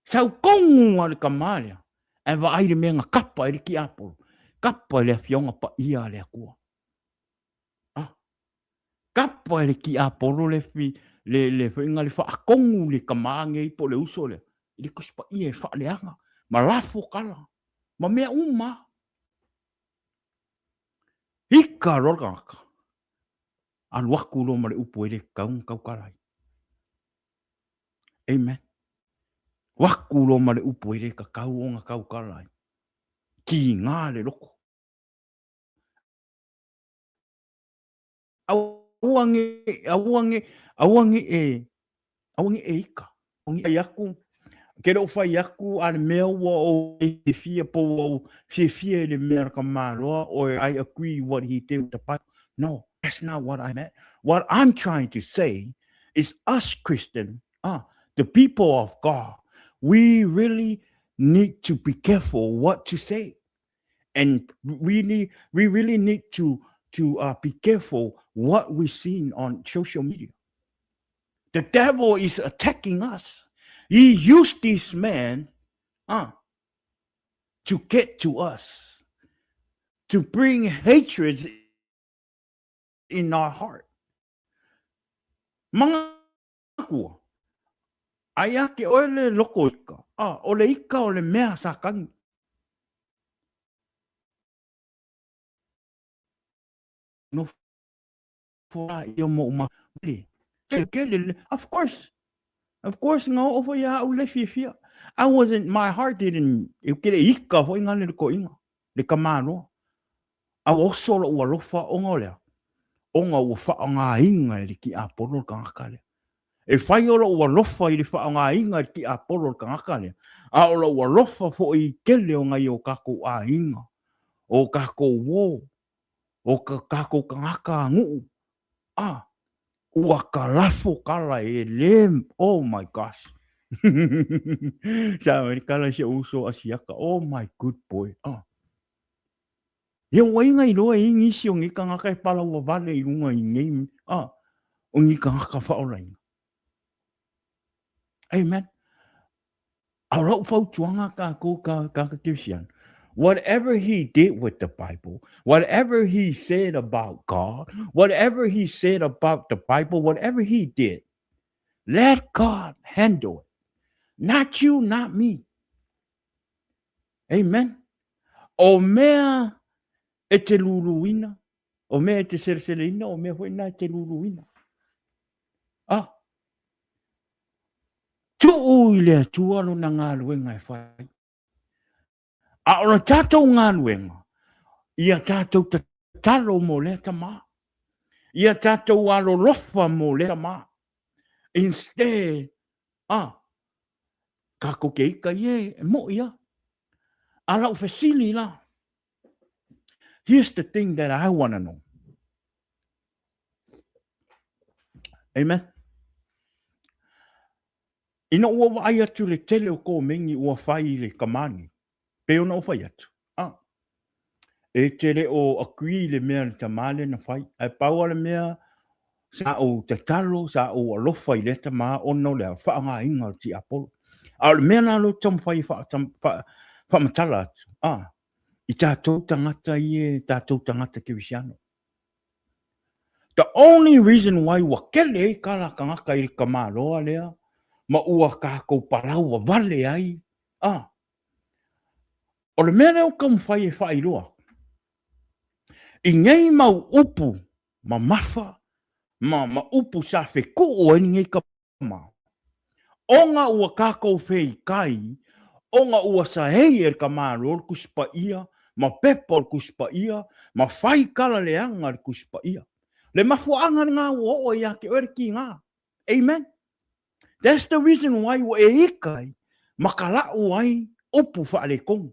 Sau kongu le kama lea. E wa aire mea ngā kapa i ki a polo. Kapa le fionga pa ia lea kua. Kapa le ki a polo le fi le whainga le wha kongu le kamange i po le uso le. I le kuspa ia e wha leanga. Ma lafo kala. Ma mea uma. Hika roraka. An waku lo ma le upo e le kaung kau karai. Amen. Waku lo ma le upo e le ka kau onga kau karai. Ki ngā le loko. Awange e ika. Awange e aku. Kero whai aku a le mea ua o e fia po o fia le mea ka māroa or I agree what he did with the Bible. No, that's not what I meant. What I'm trying to say is us Christian, the people of God, we really need to be careful what to say. And we really need to be careful what we're seeing on social media. The devil is attacking us. He used this man to get to us, to bring hatred in our heart. Mga kua, aya ke ole loko ika, ole ika ole mea sa kangi. No fora iyo mo umali. Of course, no over ya ule fia. My heart didn't, kere ika ho inga le ko inga, le kamano. A osolo ua lofa onga lea. Onga ua wha ngā inga le ki a polo ka ngaka lea. E whai ora ua lofa i le wha ngā inga ki a polo ka ngaka lea. A ora ua lofa fo i kele o ngai o kako a inga. O kako wō. O kako ka ngaka ngu. Ua ka lafo kala e le. Oh my gosh. Sa ni kala si uso asiaka. Oh my good boy. Ye wainga i loa i ngisi o ngika ngaka e pala ua vale i unga i ngei. O ngika ngaka whaorainga. Amen. Aura upau tuanga ka kirsian. Whatever he did with the Bible, whatever he said about God, whatever he said about the Bible, whatever he did, let God handle it. Not you, not me. Amen. O mea e te luruina, o mea e te seresereina, o mea hoina e te luruina. Tuu i lea tualo na ngā luenga e whai. A ora tātou ngā luenga, ia tātou te talo mo lea ta mā. Ia tātou alo lofa mo lea ta mā. Instead, kako ke ika ie, mo ia. Alau fesili la. Here's the thing that I want to know. Amen. Ina ua wai atu le tele o ko mengi ua whai le kamani. Peo na whai atu. E tere o akui le mea le tamale na whai. E paua le mea sa o te talo, sa o alofa i le tama ono le whaanga inga ti apolo. A le mea na lo tam whai whamatala atu. I tātou tangata i e tātou tangata kewisiano. The only reason why wa kele e kala kangaka i kamaroa lea, ma ua kako parau wa vale ai. O le mea leo kam whai e whairoa. I ngei mau upu, ma mafa, ma upu sa fe ko o ni ngai ka ma. Onga ua kako fe kai, onga ua sa hei ka ma rol kuspa ia, ma pepol kuspa ia, ma fai kala le anga kuspa ia. Le mafuanga ngā o ia ke ore ki ngā. Amen. That's the reason why ua e ikai, makala uai upu fa le kong.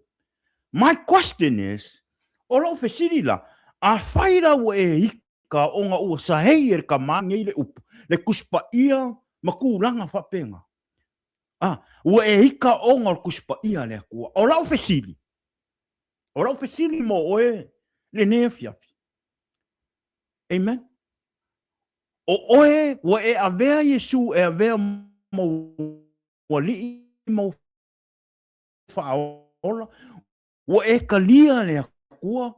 My question is, o lo fe sirila, a whaira ua e ika onga ua sa hei ka ma ngei le upu, le kuspa ia, makuranga fa penga. Ua e ika onga kuspa ia le kua. O lau fesili. O lau fesili mo oe le nea fiafi. Amen. O oe ua e avea Yesu e avea mo wali mo whaola. Ua e kalia le kua.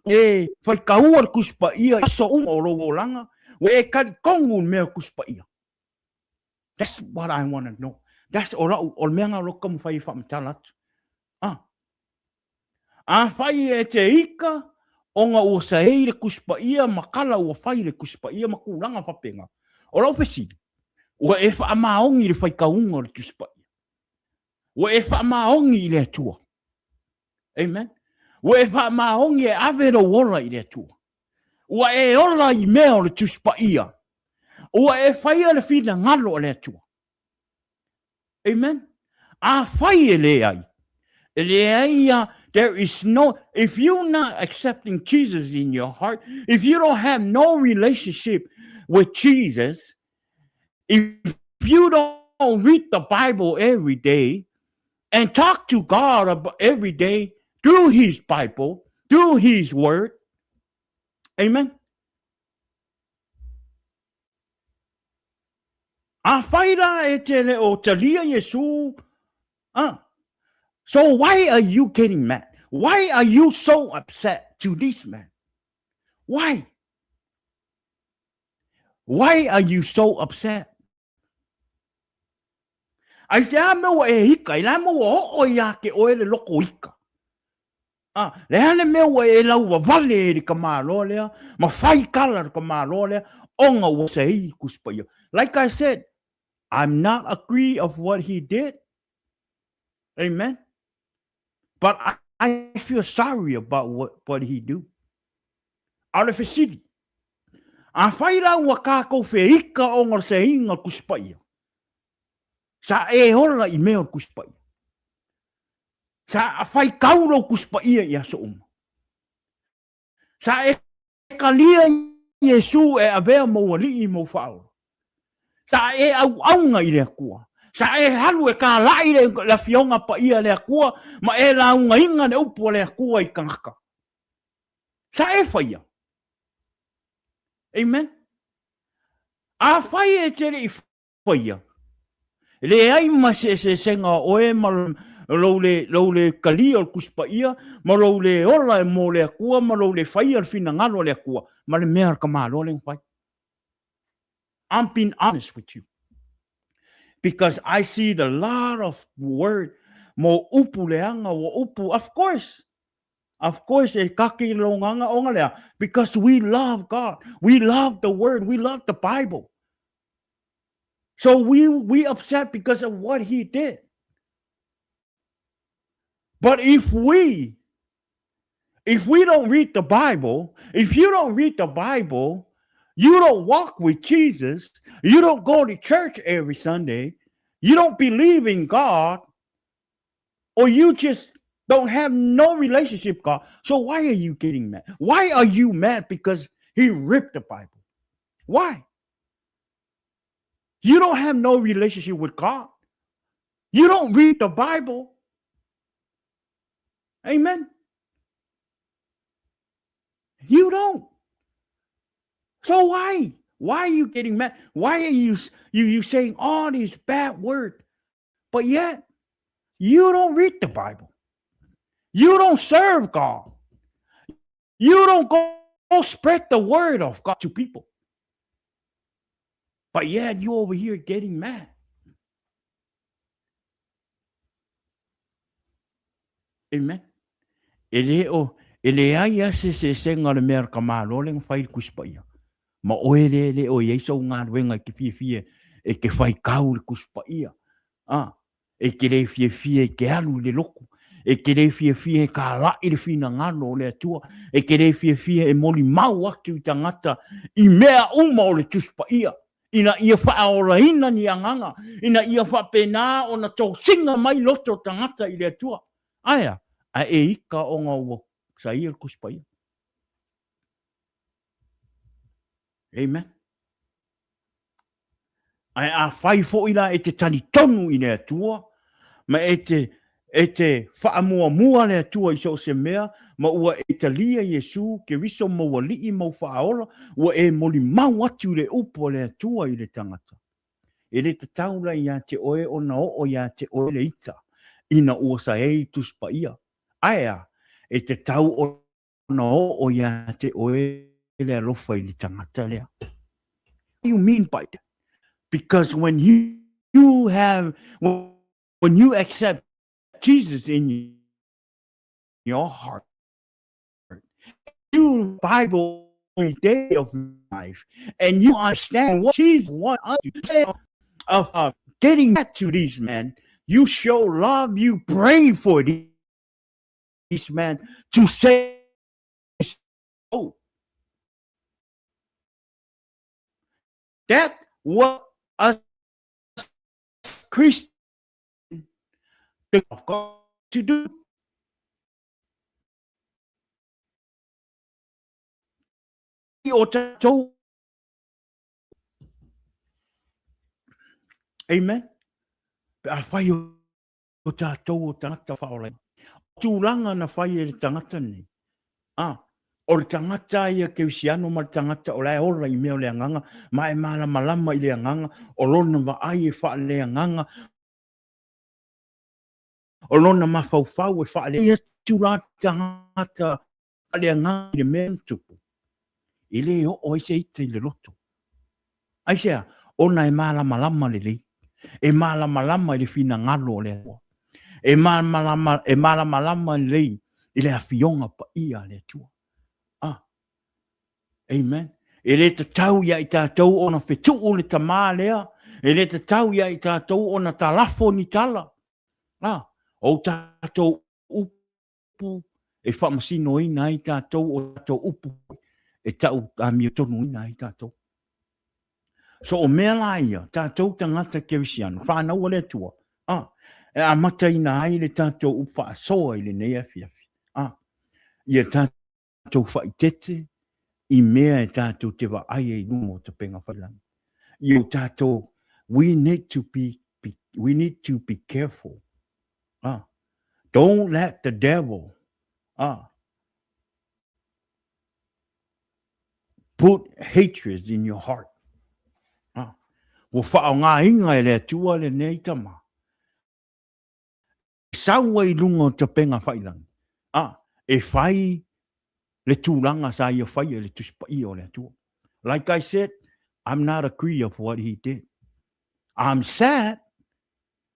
E whai kaua kuspa ia so unga o rogo langa. Ua e kongu mea kuspa ia. That's what I want to know. That's o mea ngā roka mo whai whamatalat. A whai e te ika, o ngā ua sa hei le kuspa ia, makala ua whai le kuspa ia, makuranga papenga. O lau pesi, ua e wha maongi le whai kaunga le kuspa ia. Ua e wha maongi i le atua. Amen. Ua e wha maongi e awero wola i le atua. Ua e ola i mea o le kuspa ia. Ua e whai le whina ngalo o le atua. Amen. A whai e le ai. There is no, if you're not accepting Jesus in your heart, if you don't have no relationship with Jesus, if you don't read the Bible every day and talk to God every day through his Bible, through his word, amen. A whaira e te le o talia Yesu. So why are you getting mad? Why are you so upset to this man? Why? Why are you so upset? Ai se ame wa e hika, ila mo wa o ia ke o ele loko hika. Le hane me wa e lau wa vale e ka mālo lea, ma whai kala ka mālo lea, onga wa se hei kuspa ia. Like I said, I'm not agree of what he did. Amen. But I feel sorry about what he do. Ala fe siri. A whaira ua kako fe ika o ngā se hinga kuspa ia. Sa e hola i mea kuspa ia. Sa whai kauro kuspa ia so uma. Sa e kalia Yesu e avea mo wali i mo whaoro. Sa e au aunga i lea kua. Sa e halu e ka lai le fionga pa ia lea kua, ma e la unga inga ne upu lea kua i kangaka. Sa e whaia. Amen. A whai e tere i whaia. Le ai ma se senga oe ma lo le kalia o kuspa ia, ma lo le ola e mo lea kua, ma lo le whaia al fina ngalo lea kua, ma le mea ka malo le whai. I'm being honest with you. Because I see the lot of word mo upu leanga wo upu. Of course, e kake longanga onga lea. Because we love God. We love the word. We love the Bible. So we upset because of what he did. But if we don't read the Bible, if you don't read the Bible, you don't walk with Jesus, you don't go to church every Sunday, you don't believe in God, or you just don't have no relationship with God. So why are you getting mad? Why are you mad because he ripped the Bible? Why? You don't have no relationship with God. You don't read the Bible. Amen. You don't. So why? Why are you getting mad? Why are you saying all these bad words? But yet, you don't read the Bible. You don't serve God. You don't go spread the word of God to people. But yet, you over here getting mad. Amen. Ele ai ase se senga le mea ka malo le whai kuspa ia. Ma oe le o ye so ngā wenga ke fie e ke whai kau le kuspa ia. E ke le fie ke alu le loko. E ke le fie ka la i le fina ngano o le atua. E ke le fie e moli mau atu i tangata i mea uma o le tuspa ia. Ina ia whaora ina ni anganga. Ina ia whapena o na tō singa mai loto tangata i le atua. Aia, a e ika o ngā ua sa ia le kuspa ia. Amen. Ai a whai fo ina e te tani tonu i le atua. Ma e te whaamua le atua i so se mea, ma ua e talia Yesu ke wiso maua lii mau whaola, ua e moli mau atu le upo le atua i le tangata. E le te taula i a te oe o na o i a te oe le ita, ina ua sa e tuspa ia. Aia, e te tau o na o i a te oe le alofa i le tangata lea. What do you mean by that? Because when you accept Jesus in your heart, you Bible every day of life, and you understand what Jesus wants you to say of getting back to these men. You show love, you pray for these men to say, oh, that what us Christians of God to do. Amen. A whai o tātou o tangata whaolai. Tūranga na whai e le tangata ni. O le tangata ia ke usiano ma le tangata o lai ora i mea o le anganga, ma e malama i le anganga, o lona ma ai e wha le anganga, o lona ma fau e wha le ia tūra tangata le anganga i le mea tupu. I le o se ita i le loto. Aisea, ona e malama le lei. E malama i le fina ngalo o le atua. E malama lei i le awhionga pa ia le atua. Amen. E le te tau ia i tātou o na whetuu le tamā lea. E le te tau ia i tātou o na talafo ni tala. O tātou upu e whamasino ina i tātou o tātou upu e tau a miotonu ina i tātou. So o mea la ia, tātou tangata kewisiano, whanau le atua. E a mata ina ai le tātou upa a soa i le nea fiafi. Ia tātou whaitete, I mea e tātou te wa ai e numo te penga whailanga. Ia tātou, we need to be careful. Don't let the devil put hatred in your heart. Wa whao ngā inga e le atua le nei tama. Saua I lunga te penga whailanga. E whai le tūranga sa ia whai le tuspa I o le atua. Like I said, I'm not agree of what he did. I'm sad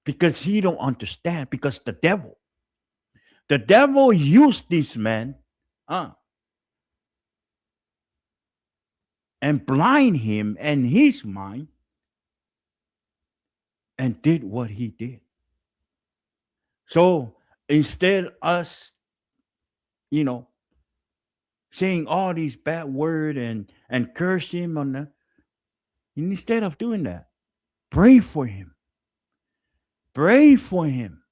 because he don't understand, because the devil used this man and blind him and his mind and did what he did. So instead us, saying all these bad words and curse him on the, instead of doing that, pray for him. Pray for him.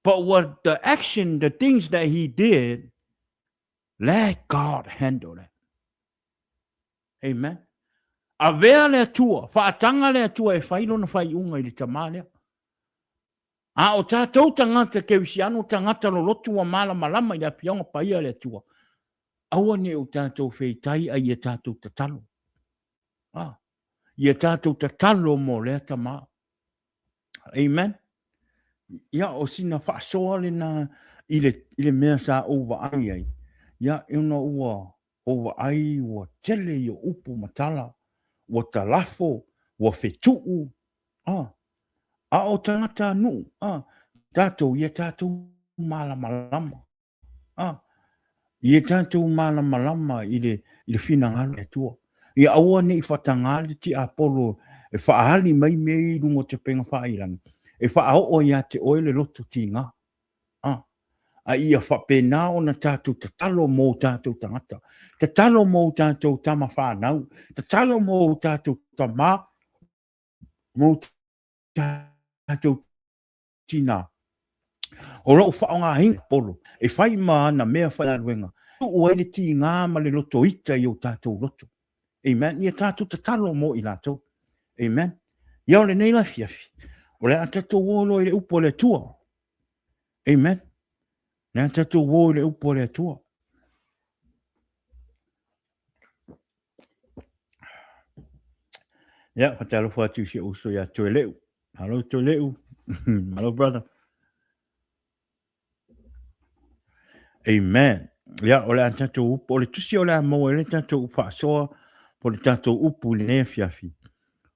But what the things that he did, let God handle it. Amen. A vea le atua, whaatanga le atua e whailo na whai unga I le tamālea. O tātou tangata ke wisiano tangata lo lotu wa malama I le apionga paia le atua. Aua ne o tātou wheitai a ia tātou tatalo. Ia tātou tatalo mo le tamā. Amen. Ia o sina whaasoa le na I le mea sa ova ai ai. Ia ina ua ova ai ua tele I o upu matala. Ua talafo, ua whetuu. O tangata nu. Tātou ia tātou malamalama. Ia tātou malamalama I i le finagalo le atua. Ia aua ne i whatangali ti Apollo e whaahali mai mei lungo te penga whaairangi. E whaao ia te oile loto ti ngā. A ia whapena o na tātou te talo mō tātou tangata. Te talo mō tātou tama whanau. Te talo mō tātou tama mō tātou tina. O rau whaonga hinga polo. E whai maa na mea whai aruenga. O ele ti ngā ma le loto ita i o tātou loto. Amen. Ia tātou te talo mō i lātou. Amen. Ia o le nei la fiafi. O le a tātou wolo i le upo le tua. Amen. Nā tātou wō le upo le atua. Ia, whatalo whatu si uso ia tue leu. Hello tue leu. Hello brother. Amen. Ia, o le a tātou upo, o le tusi o le a mau, le tātou upa asoa, po le tātou upu le nea fiafi.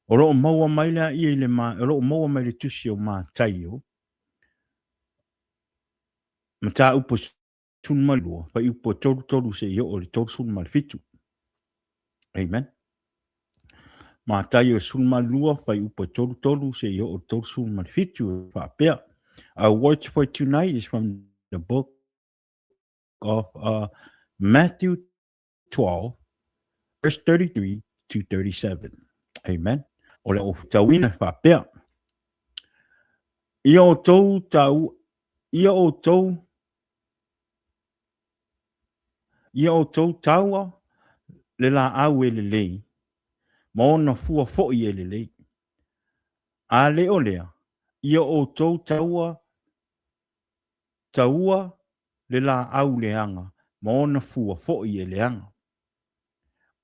O lo o maua mai la ia le ma, o lo o maua mai le tusi o ma taio. Ma tā upo sun malua, pa upo tolu se i o le tolu sun malfitu. Amen. Ma taio sun malua, pa upo tolu se i o tolu sun malfitu, pa pea. Our words for tonight is from the book of Matthew 12, verse 33 to 37. Amen. O le o tawina pa pea. Ia o tou tau, ia o tou taua le la au e le lei. Ma ona fua fo'i e le lei. A le o lea, ia o tou taua le la au le anga. Ma ona fua fo'i e le anga.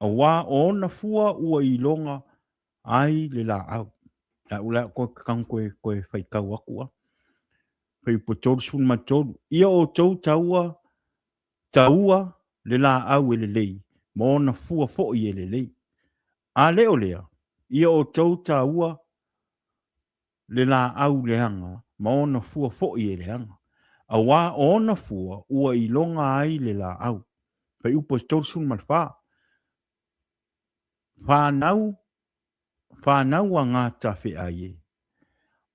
A wā ona fua ua i longa ai le la au. La ula koe kakang koe whaikau akua. Whai po tolu sun ma tolu. Ia o tou taua le la au e le lei. Ma ona fua fo'i e le lei. A leo lea. Ia o tou taua le la au le anga. Ma ona fua fo'i e le anga. A wā ona fua ua i longa ai le la au. Whai upo tolu sun ma wha. Whanau a ngā tawhi ai e.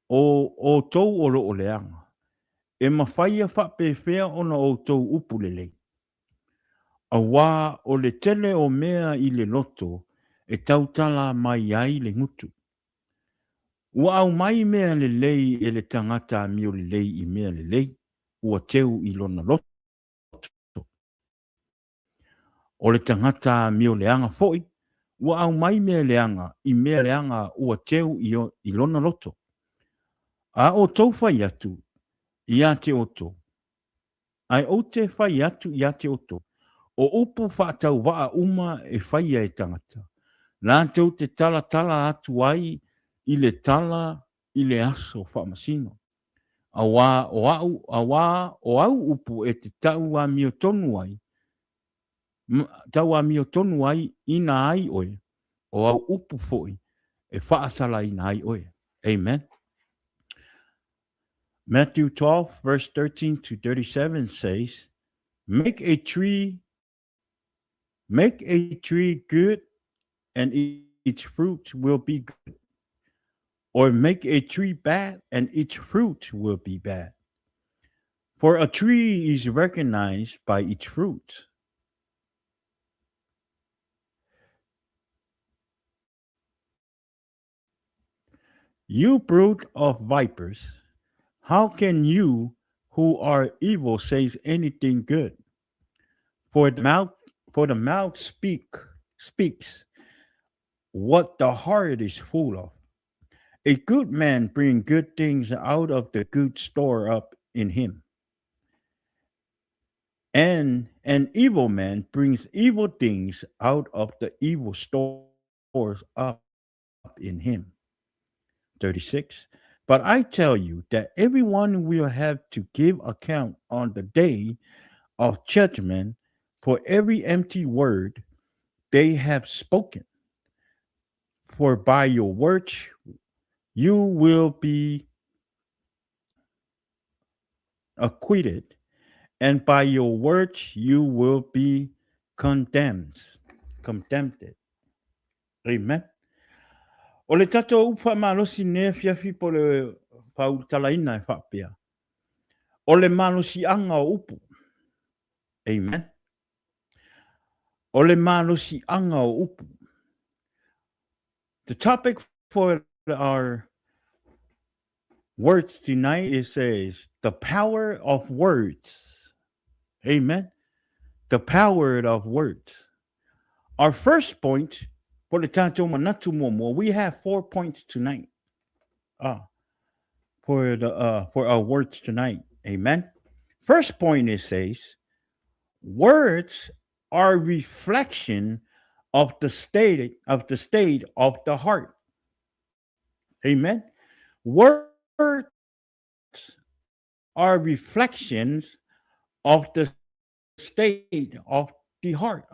O tou o lo o le anga. E mawhaia whape whea ona o tou upu le lei. A wā o le tele o mea i le loto e tautala mai ai le ngutu. Ua au mai mea le lei e le tangata mi o le lei i mea le lei. Ua teu i lona loto. O le tangata mi o le anga foi. Ua au mai mea le anga i mea le anga ua teu i lona loto. A o tau whai atu i a te oto. Ai o te whai atu i a te oto. O upu whaatau waa uma e whaia e tangata. Nā tau te tala atu ai i le tala i le aso whaamasino. A wā o au upu e te tau a mio tonu ai. Tau a mio tonu ai ina ai oe. O au upu foi e whaasala ina ai oe. Amen. Matthew 12, verse 13 to 37 says, Make a tree good, and its fruit will be good. Or make a tree bad, and its fruit will be bad. For a tree is recognized by its fruit. You brood of vipers, how can you who are evil say anything good? For the mouth speaks what the heart is full of. A good man brings good things out of the good store up in him. And an evil man brings evil things out of the evil stores up in him. 36. But I tell you that everyone will have to give account on the day of judgment for every empty word they have spoken. For by your words you will be acquitted, and by your words you will be condemned. become tempted. Amen. O le tato upa malosi ne fiafi po le pautalaina e whapea. O le malosi anga o upu. Amen. O le malosi anga o upu. The topic for our words tonight says the power of words. Amen. The power of words. Our first point, for the tato manatu momo, we have 4 points tonight. For our words tonight. Amen. First point it says, words are reflection of the state of the heart. Amen. Words are reflections of the state of the heart.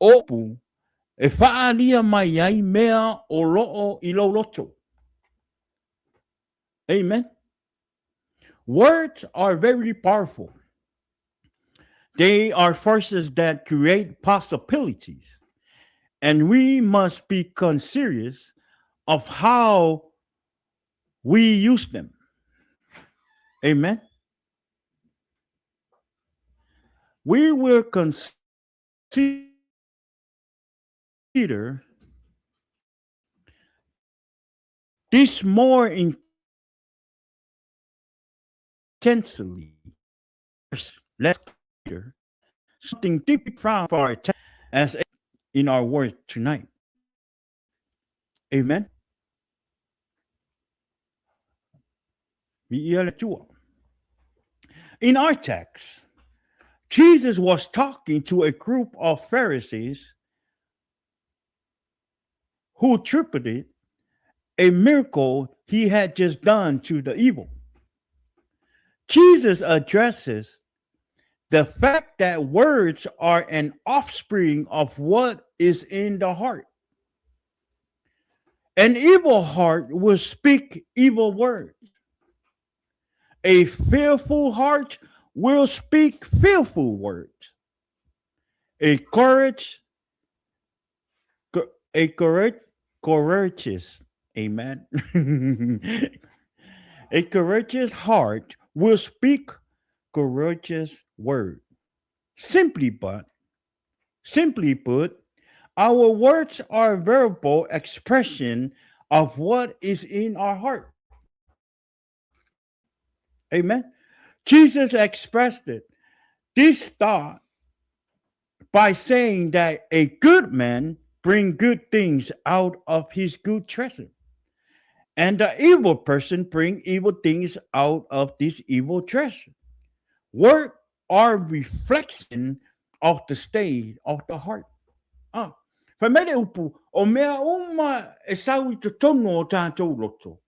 Opu e whaalia mai ai mea o loo I lo loto. Amen. Words are very powerful. They are forces that create possibilities. And we must be conscious of how we use them. Amen. We will consider this more intensely. Let's consider something deeply proud for our attention as in our word tonight. Amen. In our text, Jesus was talking to a group of Pharisees who attributed a miracle he had just done to the evil. Jesus addresses the fact that words are an offspring of what is in the heart. An evil heart will speak evil words. A fearful heart will speak fearful words. A courageous, amen. A courageous heart will speak courageous word. Simply put, our words are verbal expression of what is in our heart. Amen. Jesus expressed this thought by saying that a good man brings good things out of his good treasure, and the evil person brings evil things out of this evil treasure. Words are reflection of the state of the heart. Whamere upu, o mea uma e sau I te tono o tātou loto.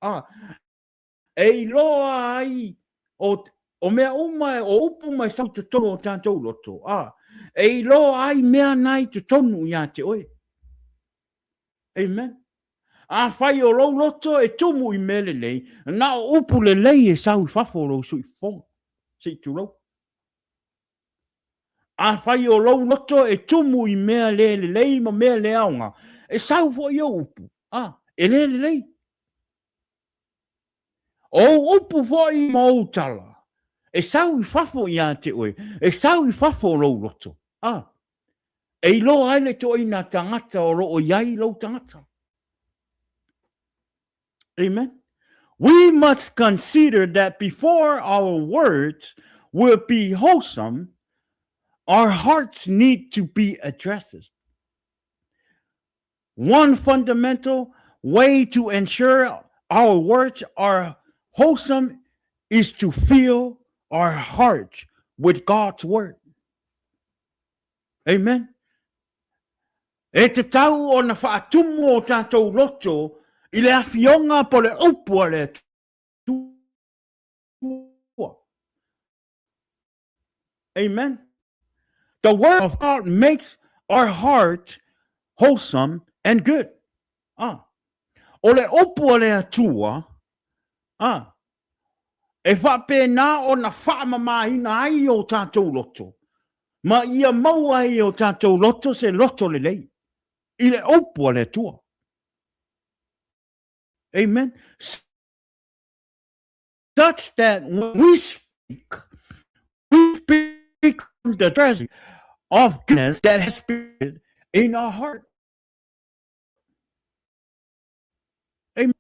E loa ai, o mea uma o upu mai sau te tono o tātou loto. E loa ai mea nai te tono ia te oe. Amen. Whai o rau loto e tumu I mele lei, na o upu le lei e sau I whaforo sui fong. Si tu rau. Whai o rau loto e tumu I mea le lei ma mea le aonga. E sau fo I o upu. E le lei. O upu fo I mautala. E sau I whafo ia te oe. E sau I whafo rau loto. E lo aile to I nga tangata o ro o iai lo tangata. Amen. We must consider that before our words will be wholesome, our hearts need to be addressed. One fundamental way to ensure our words are wholesome is to fill our hearts with God's word. Amen. E te tau o na whaatumu o tātou loto I le awhionga po le upua le tua. Amen. The word of God makes our heart wholesome and good. O le upua le atua, e whapena o na whaamamahina ai o tātou loto. Ma ia maua e o tātou loto se loto le lei. I le opo le tua. Amen. Such that when we speak from the treasure of goodness that has been in our heart. Amen.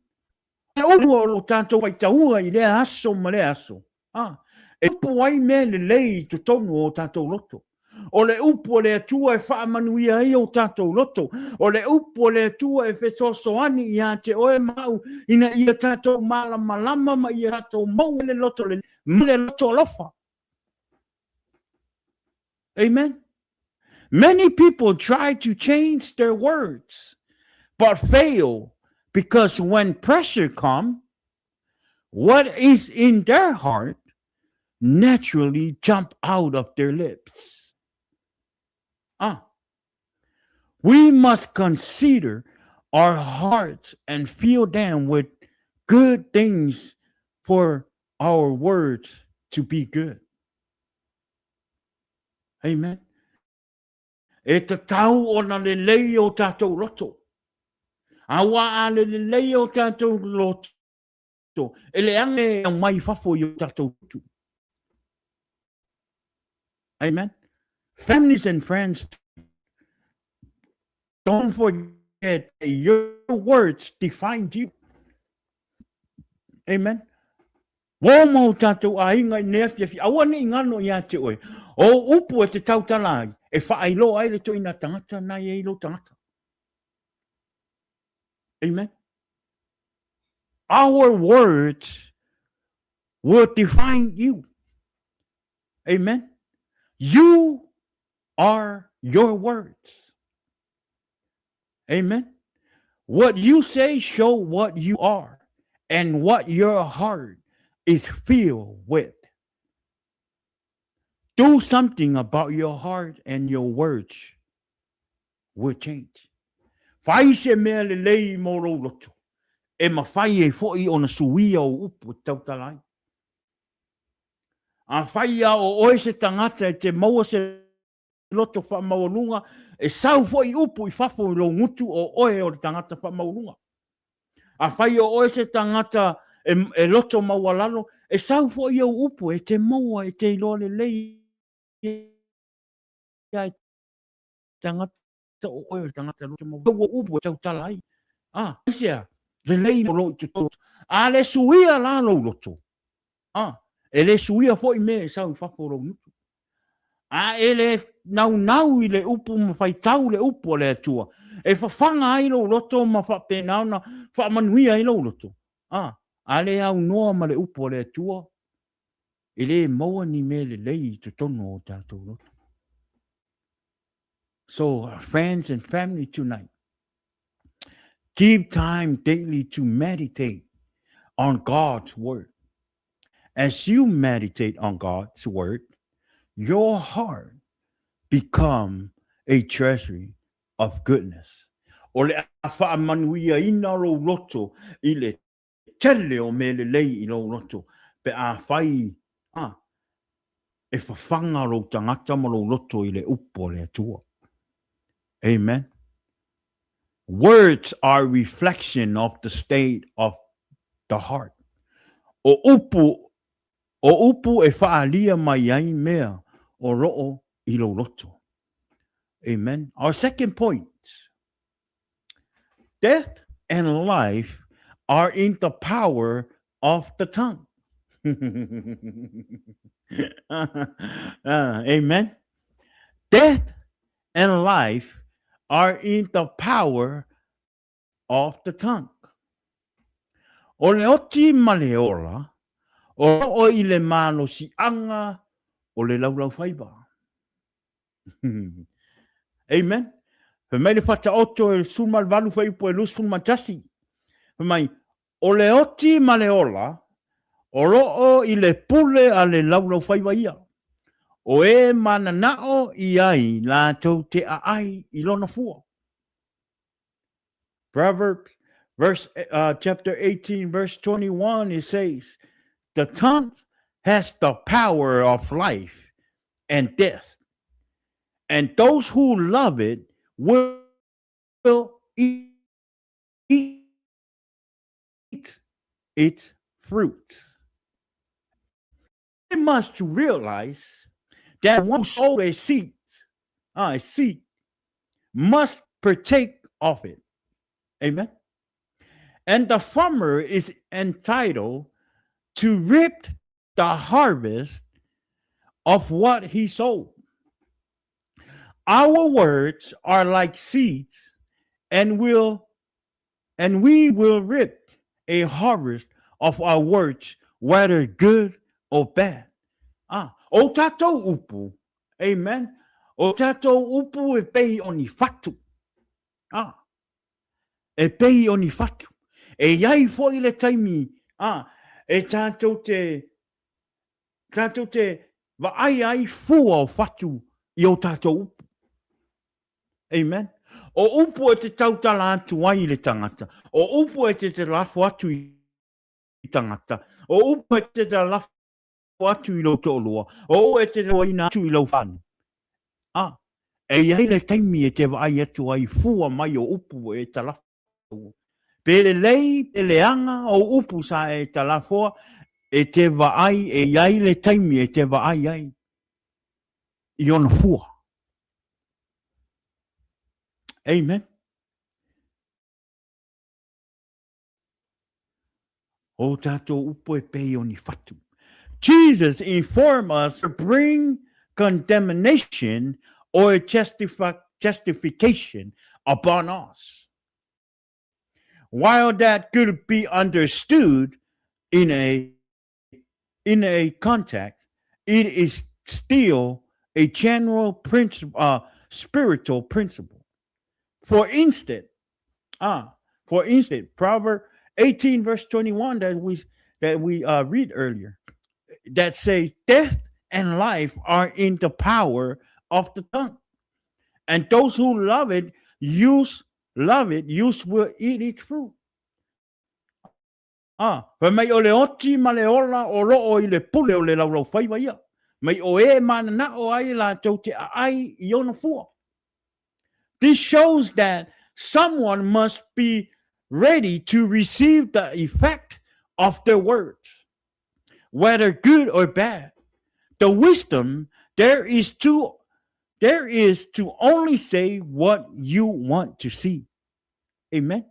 E opo o tātou wai taua I le aso ma le aso. E upo ai me le lei to tonu o tātou loto. O le upo le atua e whaamanuia ai o tātou loto. O le upo le atua e whesosoani I a te oe mau ina ia tātou malama lama ma ia tātou mau le loto le loto lofa. Amen. Many people try to change their words, but fail because when pressure comes, what is in their heart naturally jump out of their lips. We must consider our hearts and fill them with good things for our words to be good. Amen. E te tau ona le lei o tātou loto. Awa ale le lei o tātou loto. E le ange ang mai fafo I o tātou tu. Amen. Families and friends, don't forget that your words define you. Amen. Wo mo tātou a inga I nea fiafi. Awa ne ingano I a te oe. O upu e te tautalai. E whaeilo ai le to ina tangata na I eilo tangata. Amen. Our words will define you. Amen. You are your words. Amen. What you say show what you are and what your heart is filled with. Do something about your heart and your words will change. Fai se mea le lei mo lo loto. E mawhai e fōi o na suia o upu tautalai. A whai a o oe se tangata e te maua se loto wha maulunga e sau fōi upu I whafo lo ngutu o oe o tangata wha maulunga. A whai o oe se tangata e loto maualalo e sau fōi o upu e te maua e te ilo le lei e tangata o oe o tangata loto maua upu e tautalai. Isia. Le lei mo lo to a le suia la lo loto e le suia foi me sa fa foro mutu ele nau I le upu ma fai tau le upu le tua e fa fanga ai lo loto ma fa pe na fa manuia ai lo loto ale au no ma le upu le tua ele mo ni me le lei to tono ta to loto. So friends and family tonight, give time daily to meditate on God's word. As you meditate on God's word, your heart become a treasury of goodness. O le afa manuia ina ro loto I le tele o me le lei I lo loto pe a fai e whawhanga ro tangata ma lo loto I le upo le atua. Amen. Words are reflection of the state of the heart. O upu e whaalia mai ai mea o ro'o I lo loto. Amen. Our second point. Death and life are in the power of the tongue. Amen. Death and life are in the power of the tongue. O le oti ma le ola, o I le malosiaga o le laulau whaiba. Amen. Mai le whata oto e suma walu whaipo e lusu matasi. Mai, o le oti ma le ola, o roo I le pule a le laulau whaiba ia. O e mananao I ai la tau te a ai I lona fua. Proverbs chapter 18 verse 21 it says, the tongue has the power of life and death. And those who love it will eat its fruit. We must realize that one who sows a seed must partake of it. Amen. And the farmer is entitled to reap the harvest of what he sowed. Our words are like seeds, and we will reap a harvest of our words, whether good or bad. O tatou upu. Amen. O tatou upu e pei oni fatu. E pei oni fatu. E iai foi le taimi. E tatou te va ai fua o fatu i o tatou upu. Amen. O upu e te tautala atu ai le tangata. O upu e te lafo atu i tangata. O upu e te lafo atu i lo tolua. O e te waina atu i lo whanu. E iai le taimi e te vai atu ai fua mai o upu e te lafo. Pele lei, pele anga o upu sa e te lafo e te vai e iai le taimi e te vai ai. I ona fua. Amen. O tatou upu e pei oni fatu. Jesus informed us to bring condemnation or justification upon us. While that could be understood in a context, it is still a general spiritual principle. For instance, Proverbs 18 verse 21 that we read earlier, that says death and life are in the power of the tongue, and those who love it will eat its fruit. Mai o le oti ma le ola o loo i le pule o le laulau whaiwa ia. Mai o e mana na o ai la tau te ai i ona fua. This shows that someone must be ready to receive the effect of their words, whether good or bad. The wisdom there is to only say what you want to see. Amen.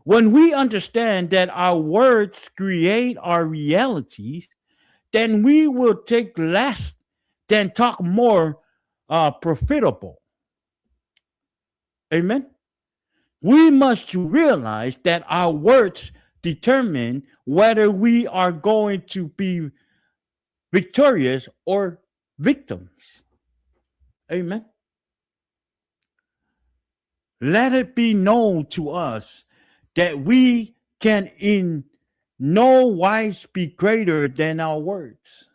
When we understand that our words create our realities, then we will take less than talk more profitable. Amen. We must realize that our words determine whether we are going to be victorious or victims. Amen. Let it be known to us that we can in no wise be greater than our words.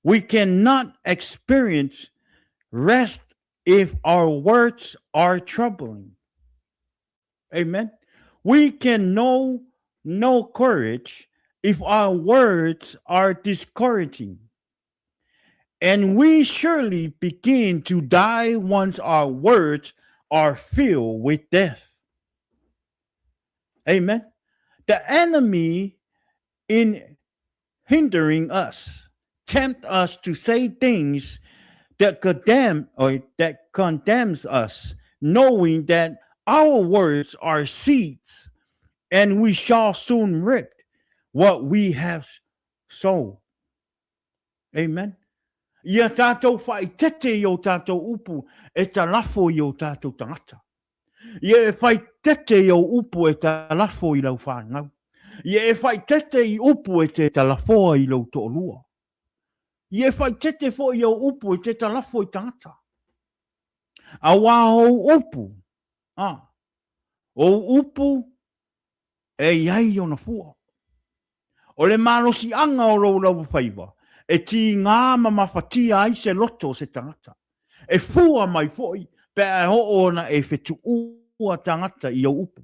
We cannot experience rest if our words are troubling. Amen. We can know no courage if our words are discouraging. And we surely begin to die once our words are filled with death. Amen. The enemy, in hindering us, tempt us to say things that condemns us, knowing that our words are seeds, and we shall soon reap what we have sown. Amen. Ia tātou whai tete i o tātou upu e ta lafo i o tātou tangata. Ia e whai tete i o upu e ta lafo i lau whāngau. Ia e whai tete i upu e te ta lafo i lau tōlua. Ia e whai tete fo i o upu e te ta lafo i tangata. A wāho upu. O upu e iai o na fua. O le malosiaga o lou lau whaiwa. E ti ngā mamafatia ai se loto se tangata. E fua mai foi, pe e hoona e whetu ua tangata i o upu.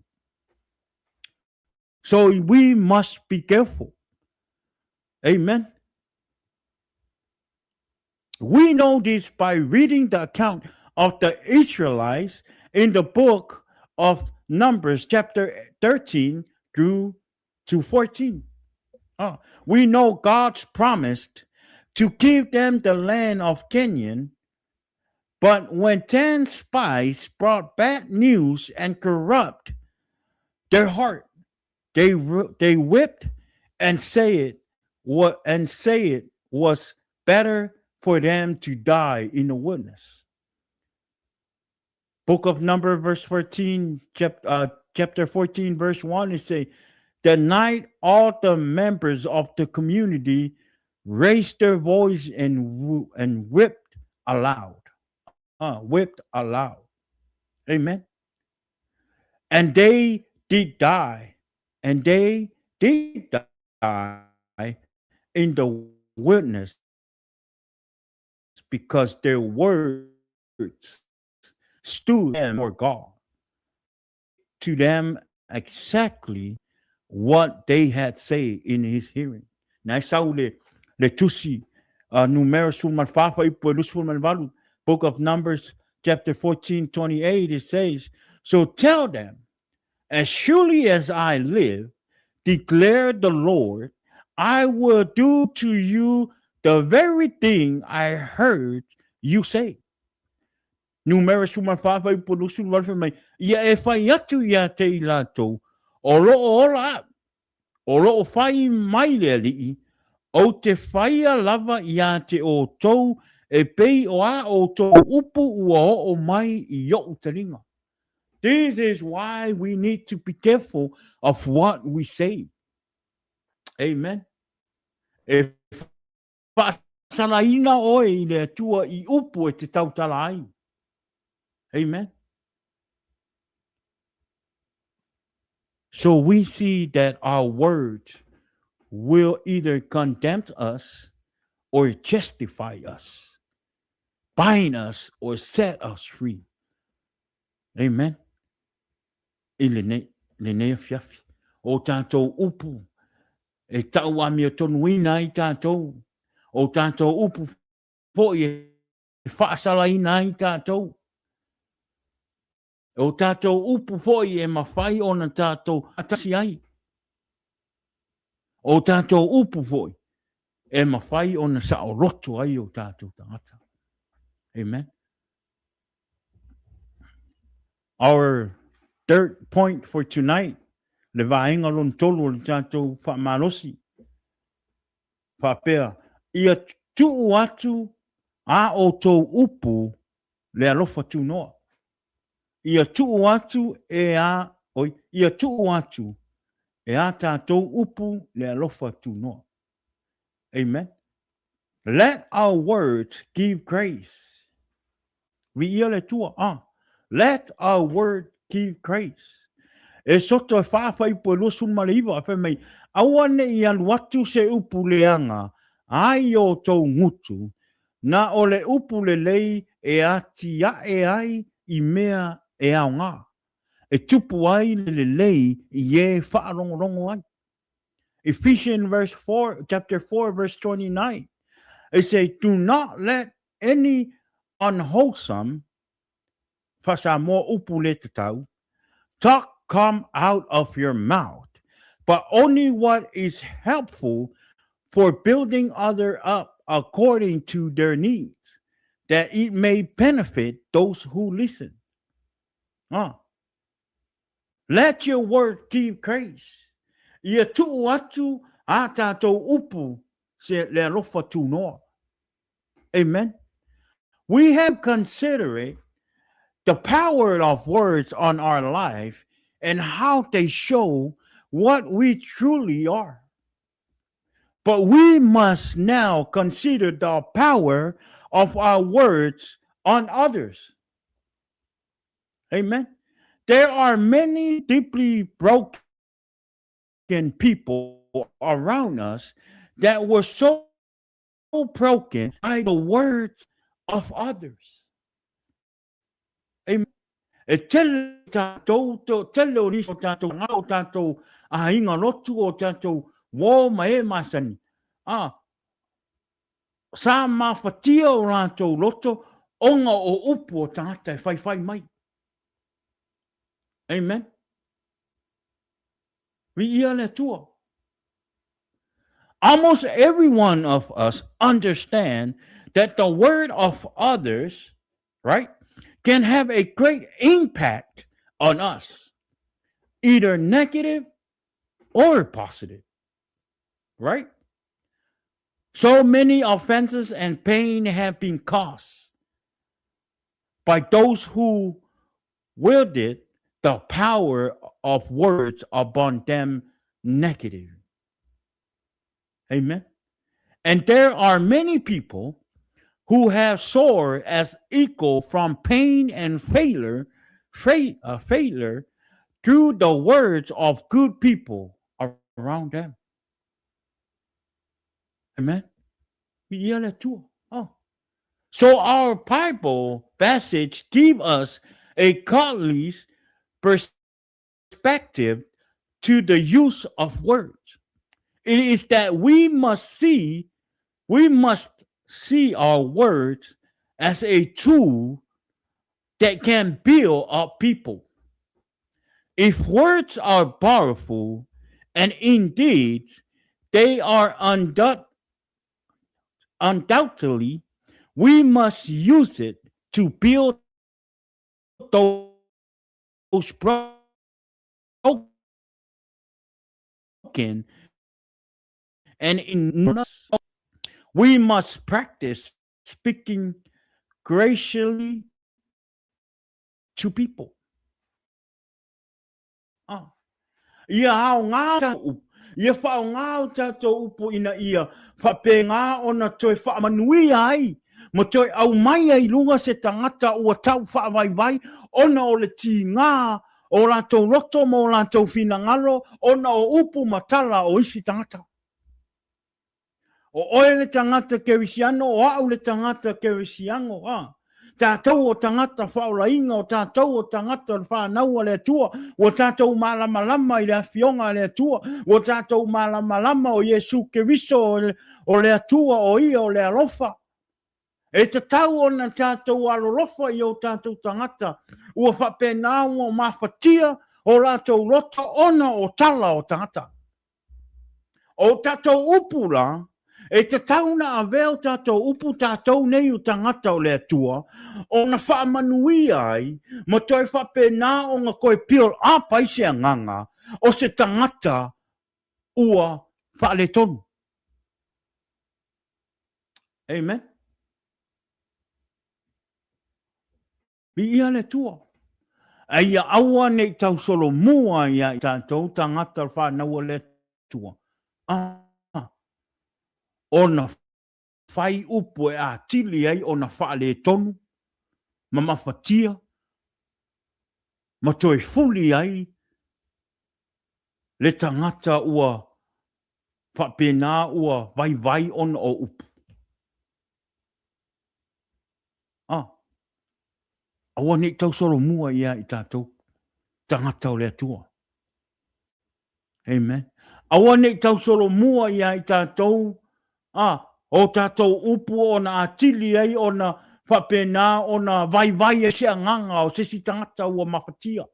So we must be careful. Amen. We know this by reading the account of the Israelites in the book of Numbers, chapter 13 through to 14. We know God's promised to give them the land of Canaan, but when 10 spies brought bad news and corrupt their heart, they whipped and say it was better for them to die in the wilderness. Book of Numbers, verse 14, chapter 14, verse 1, it say, the night all the members of the community raised their voice and whipped aloud. Whipped aloud. Amen. And they did die. And they did die in the wilderness because their words stood before God, to them exactly what they had said in his hearing. Na sau le tusi numeros sulman fafa ipo sulman valu. Book of Numbers, chapter 14:28, it says, so tell them, as surely as I live, declared the Lord, I will do to you the very thing I heard you say. Numeros sulman fafa ipo sulman valu. Ia e fai atu ia te ilato. Olo ola. Olo o fai mai le alii. O te whaia lava ia te o tou e pei o a o tou upu ua o mai I o taringa. This is why we need to be careful of what we say. Amen. E whaasalaina oe I le atua I upu e te tautala ai. Amen. So we see that our words will either condemn us or justify us, bind us or set us free. Amen. I le ne fiafi. O tātou upu. E tau ami o tonu ina I tātou. O tātou upu po I whaasala ina I tātou. O tātou upu po I mawhai o na tātou atasi ai. O tātou upu po I mawhai o na sao roto ai o tātou tangata. Amen. Our third point for tonight, le vaenga lon tolu le tātou whamalosi. Whapea, ia tuu atu a o tō upu le alofa tu noa. Ia tuu atu ia tuu atu e a tātou upu le alofa tu noa. Amen. Let our words give grace. We ia le tua, let our word give grace. E soto e whawhai po losun maliwa, e mai, awane I alu atu se upu leanga, ai o tau ngutu, na o le upu le lei e ati e ai I mea e au ngā. E tupu ai le lei I e whaarongorongo ai. Ephesians chapter 4, verse 29. It says, do not let any unwholesome, pasa mo upu le te tau, talk come out of your mouth, but only what is helpful for building others up according to their needs, that it may benefit those who listen. Let your word give grace. Ia tuu atu a tātou upu se le alofa tu noa. Amen. We have considered the power of words on our life and how they show what we truly are. But we must now consider the power of our words on others. Amen. There are many deeply broken people around us that were so broken by the words of others. Amen. E tele tātou riso tātou ngau tātou a inga lotu o tātou wō mai masani. sa mafatia o rātou loto, onga o upu o tangata e whai mai. Amen. Vi ia le tua. Almost every one of us understand that the word of others, right, can have a great impact on us, either negative or positive, right? So many offenses and pain have been caused by those who wielded the power of words upon them negative. Amen. And there are many people who have soared as equal from pain and failure through the words of good people around them. Amen. Oh. So our Bible passage gives us a godly perspective to the use of words. It is that we must see our words as a tool that can build up people. If words are powerful, and indeed they are undoubtedly, we must use it to build those broken and in us. We must practice speaking graciously to people. Ia hao ngā tātou, ia whao ngā tātou upo ina ia, whape ngā ona toi whaamanui ai, ma toi au mai ai lunga se tangata ua tau whaawaiwai, ona o le ti ngā, o rātou roto mo rātou whinangaro, ona o upu matala o isi tangata. O oe le tangata kewisiano, o au le tangata kewisiango, tātou o tangata whaolainga, o tātou o tangata whanau le tua, o tātou malamalama i le awhionga le tua, o tātou malamalama o Yesu Keriso o le tua o ia o le alofa. E te tau o na tātou alorofa i o tātou tangata, ua whapenao o mawhatia o rātou rota ona o tala o tangata. O tātou upura, e te tauna a veo tātou upu tātou nei o tangata o le atua, o na whaamanui ai, ma toi whape nā o ngā koe pio a paise a nganga, o se tangata ua whaale tonu. Amen. Bi ia le tua. Ai a aua nei tau solo mua ia i tātou tangata whanau le tua. O na whai upu e a tili ai o na whaale tonu, ma mawhatia, ma toi fuli ai, le tangata ua whapena ua vai on o upu. Awa ni tau soro mua ia i tātou tangata o le atua. Amen. Awa ni tau soro mua ia i tātou, o tātou upu o na atili ai o na whapena o na vai e sea nganga o sesi tangata ua mawhatia.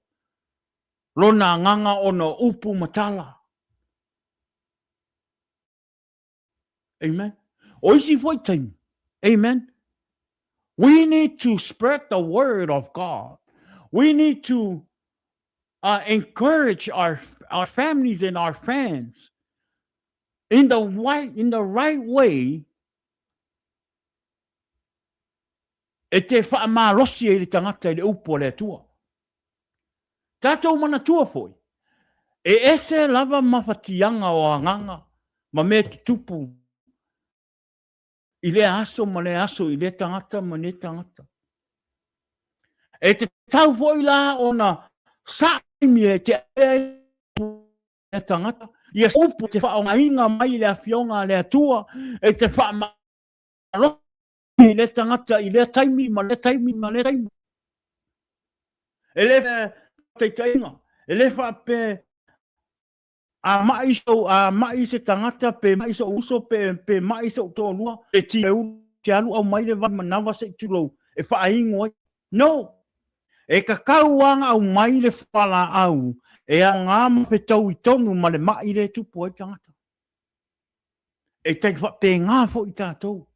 Rona nganga o na upu matala. Amen. O isi foi time. Amen. We need to spread the word of God. We need to encourage our families and our friends in the right way. E te whaamalosi e le tangata i le upo le atua. Tātou mana tua foi. E ese lava mawhatianga o anganga, ma me tupu. I le aso ma le aso, i le tangata ma le tangata. E te tau foi la o na saimi e te e tangata. I e upu te whaongainga mai le awhionga le atua. E te whaamalosi i le tangata, i le taimi ma le taimi ma le taimi. E le teitainga, e le whape a mai se tangata pe mai so uso pe mai so to lua e ti eu te alu au mai le va manawa se tulo e fa aingo no e ka kauanga au mai le fala au e a ngama pe tau i tonu ma le mai le tupu e tangata e te fa pe ngā fo i tātou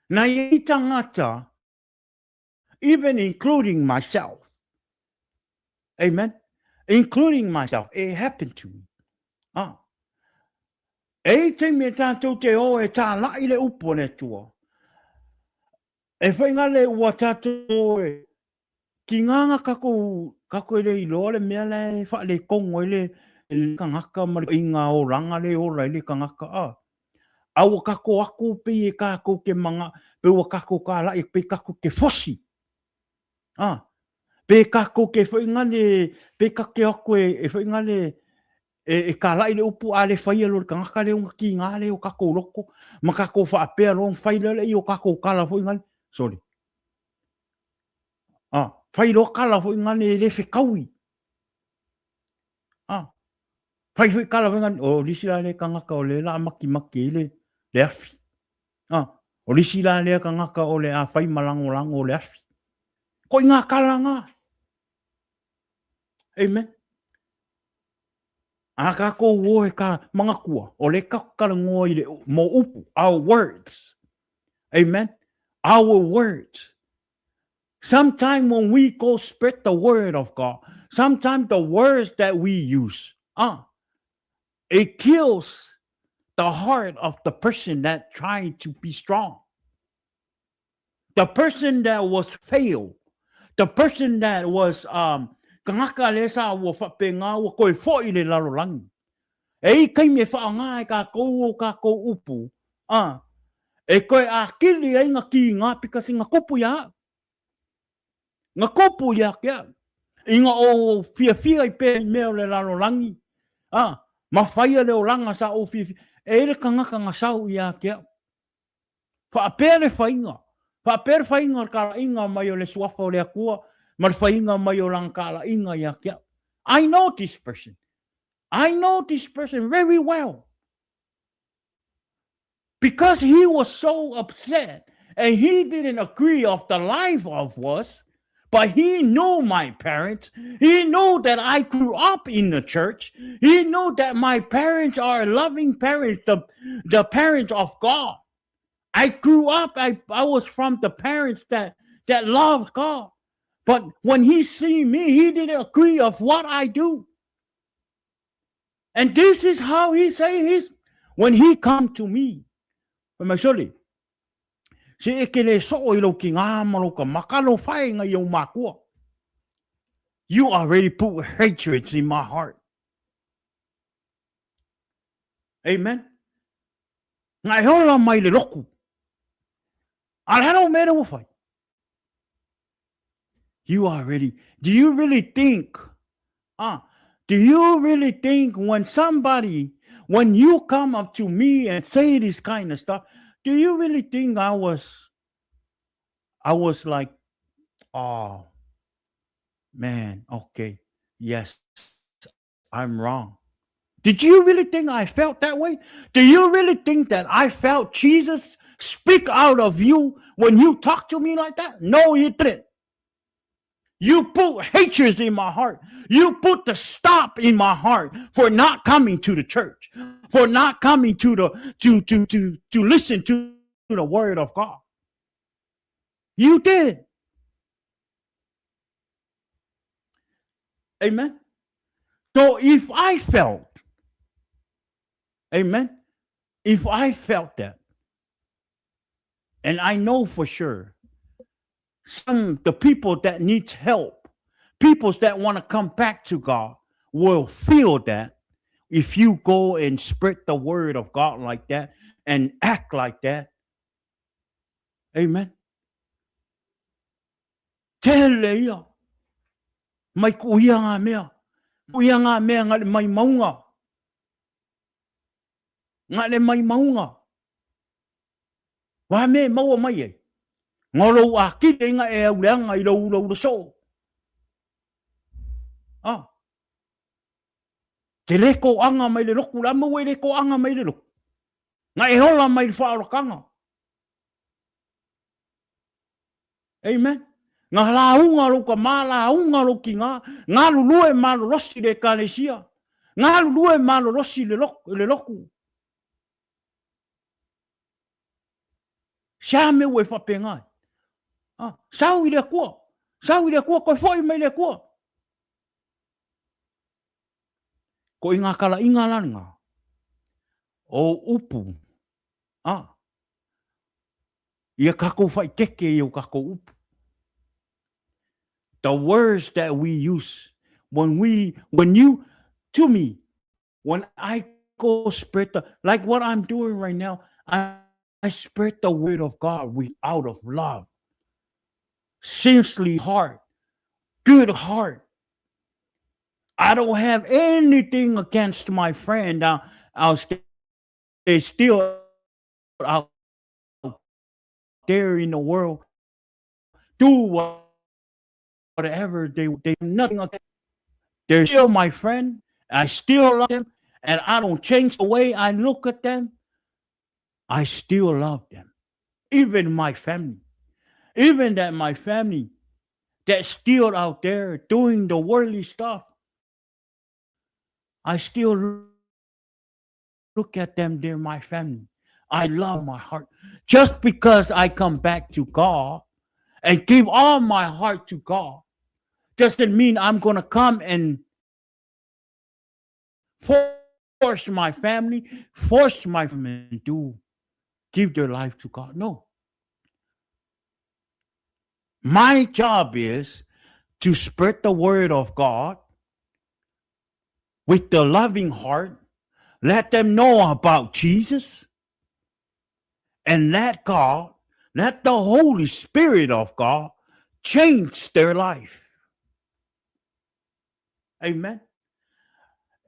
na i tangata even including myself amen including myself it happened to me e te me tātou te o e tā lai le upo ne tua. E whai ngā le ua tātou e ki nganga kako e le ilo le mea le wha le kongo e le kangaka mari i ngā o ranga le o rai le kangaka a. Awa kako ako pe e kako ke manga pe ua kako ka lai pe kako ke fosi. Pe kako ke whai ngā le pe kake ako e whai ngā le e ka lai le upu a le whai alo le kangaka le unga ki ngā le o kako loko ma kako wha apea rong whai le i o kako kala whai ngā le sorry whai lo kala whai ngā le le whekaui whai kala whai ngā o lisi la le kangaka o le la maki le afi o lisi la le kangaka o le a whai malango lango le afi ko i ngā kala ngā amen a kako o e ka mga kua o le kakala ngoi le mo upu our words amen our words sometimes when we go spread the word of God sometimes the words that we use it kills the heart of the person that trying to be strong the person that was failed the person that was kangaka le sa wo fa penga wo ko fo i le lalo lang e kai me fa nga ka ko upu e ko a kili ai nga ki nga because nga kopu ya kia inga o fia i pe me le lalo langi ma fai le o langa sa o fia e le kangaka nga sa u ya kia fa pere fainga ka inga mai o le swafa o le akua ma fainga mai o lang kala inga ya kia I know this person very well because he was so upset and he didn't agree of the life of us but he knew my parents he knew that I grew up in the church he knew that my parents are loving parents the parents of God I grew up I was from the parents that loved God but when he see me he didn't agree of what I do and this is how he say when he come to me my sorry se ekele so ilo ki ngā maloka makalo whai ngā iau mākua you already put hatred in my heart amen ngai hola mai le roku alhano mera whai you already do you really think when you come up to me and say this kind of stuff do you really think I was like oh man okay yes I'm wrong did you really think I felt that way do you really think that I felt Jesus speak out of you when you talk to me like that no you didn't you put hatred in my heart. You put the stop in my heart for not coming to the church, for not coming to listen to the word of God. You did. Amen. So if I felt that, and I know for sure, the people that needs help, people that want to come back to God will feel that if you go and spread the word of God like that and act like that. Amen. Teleia. Mai kuia ngā mea. Kuia ngā mea ngā le mai maunga. Ngā le mai maunga. Wa me maua mai e. Ngolo a kite nga e au leanga I lau so. Te le ko anga mai le loku, la mawe le ko anga mai le loku. Nga e hola mai le whaorokanga. Amen. Ngā launga roka mā launga roki ngā lulue mā rosi le kālesia. Ngā lulue mā rosi le loku. Sia me ue whapengai. Sau i le kua. Sau i le kua, koe fwoi mai le kua. Ko i ngā kala inga langa. O upu. Ia kako whai keke i o kako upu. The words that we use when I go spread like what I'm doing right now, I spread the word of God out of love. Sincerely heart, good heart. I don't have anything against my friend. They're still out there in the world. Do whatever they nothing against. They're still my friend. I still love them, and I don't change the way I look at them. I still love them. Even my family. Even that my family that's still out there doing the worldly stuff. I still look at them, they're my family. I love my heart. Just because I come back to God and give all my heart to God doesn't mean I'm going to come and force my family to give their life to God. No. My job is to spread the word of God with the loving heart, let them know about Jesus, and let the Holy Spirit of God change their life. Amen.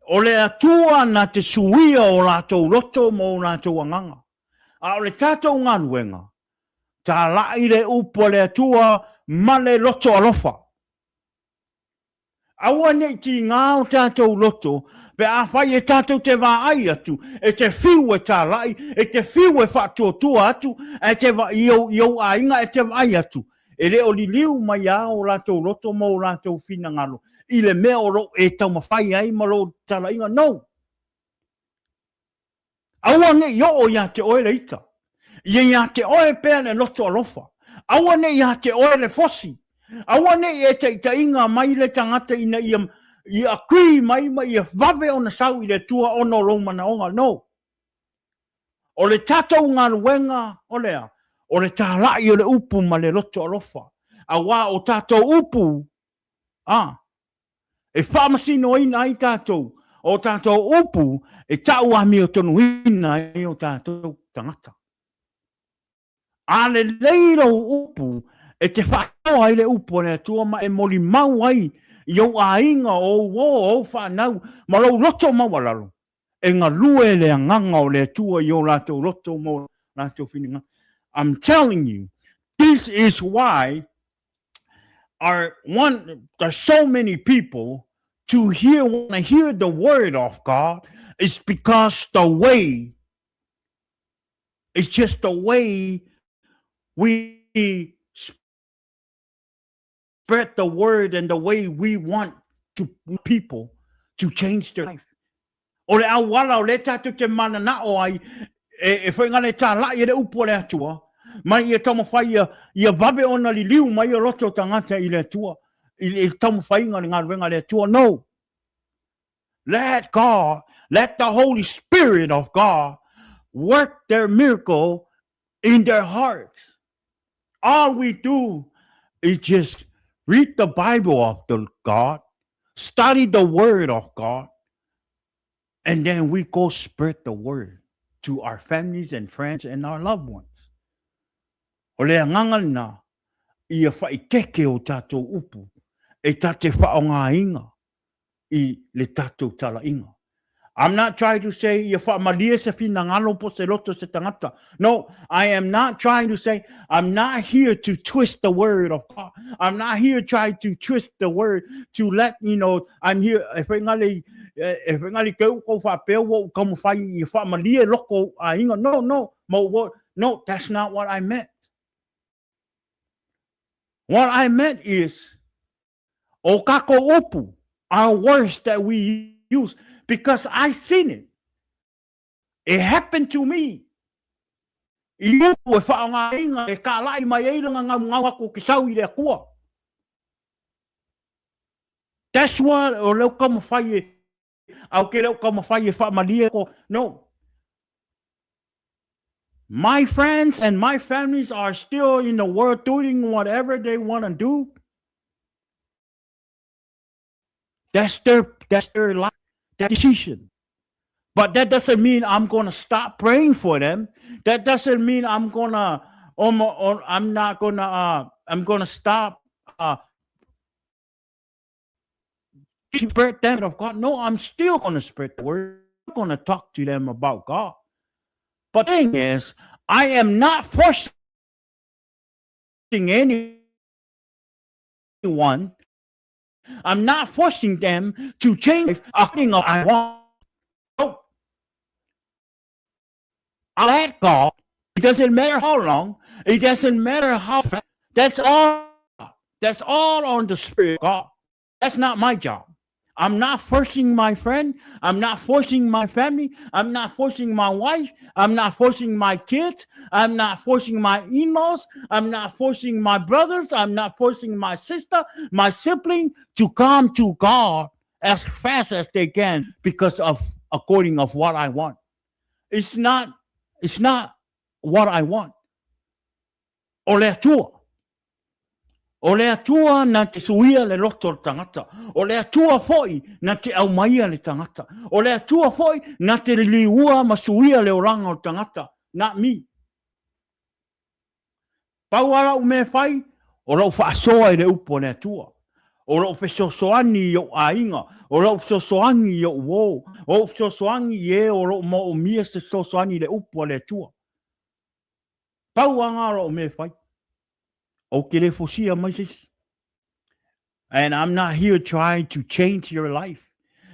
O le atua na te suia o lātou loto mo lātou anganga. A o le tātou nganuenga, tā lai le upo le atua ma le loto alofa. Aua nei ti ngā o tātou loto, pe a whai e tātou te wā ai atu, e te whiu e tā lai, e te whiu e whātua tua atu, e te wā iau a inga e te wai atu. E le o li liu mai a o lātou loto mo lātou whina ngalo. I le mea o ro e tau mawhai ai ma lo tala inga, no. Aua nei yo o ia te oe le ita. Ia te oe pēr le loto alofa. Aua nei ia te oe le fosi. Aua nei e te inga mai le tangata ina ia kui mai ia vawe o na sau i le tua ono romana onga, no. O le tatou ngā ruenga, o le tālai o le upu ma le loto alofa. Awa o tatou upu, e whamasino ina i tātou, o tātou upu, e tau ami o tonu ina i o tātou tangata. A le leiro upu, e te whakao ai le upu le atua ma e mori mau ai i au a inga o whanau ma lau loto mawalalo. E ngā lue le anganga o le atua i o lātou loto mo lātou whininga. I'm telling you, this is why there's so many people when I hear the word of God, it's because it's just the way we spread the word and the way we want people to change their life. O le awala o le tatu te mana na o ai e whainga le tā lai le upo le atua mai e tamo whai ia babe ona li liu mai o roto tangata i le atua i tamo whainga ngā ruenga le atua. No. Let the Holy Spirit of God work their miracle in their hearts. All we do is just read the Bible of God, study the Word of God, and then we go spread the Word to our families and friends and our loved ones. O le nganga na ia whai keke o tātou upu, e tate whaonga inga i le tātou tala inga. I'm not trying to say ia whaamalia se whina ngalo po se loto se tangata. No, I am not trying to say, I'm not here to twist the word of God. I'm not here trying to twist the word to let, I'm here, e ngali ke ko fa pe wo come fa I fa malie loko a inga no no that's not what I meant. What I meant is o kako upu are words that we use because I seen it. It happened to me. I upu e fa nga inga e ka lai mai e langa ngau ko ki sau I le kua. That's what o leo kama fai au ke leo kama fai fa malie ko no. My friends and my families are still in the world doing whatever they want to do. That's their life, their decision. But that doesn't mean I'm gonna stop praying for them. That doesn't mean I'm gonna I'm gonna stop spread that of God. No, I'm still gonna spread the word. I'm gonna talk to them about God. But the thing is, I am not forcing anyone. I'm not forcing them to change a thing I want. No. I let God. It doesn't matter how long. It doesn't matter how fast. That's all. That's all on the Spirit of God. That's not my job. I'm not forcing my friend. I'm not forcing my family. I'm not forcing my wife. I'm not forcing my kids. I'm not forcing my in-laws. I'm not forcing my brothers. I'm not forcing my sister, my sibling to come to God as fast as they can because of according of what I want. It's not what I want. Ole tua. O le atua na te suia le loto tangata. O le atua foi na te au maia le tangata. O le atua foi na te liua masuia le oranga o tangata. Not me. Pauara u me fai, o rau whaasoa I le upo le atua. O rau whesosoani o ainga. O rau whesosoani o wo. O rau whesosoani o rau mo o mia se sosoani le upo le atua. Pauanga rau me fai. Okay, and I'm not here trying to change your life.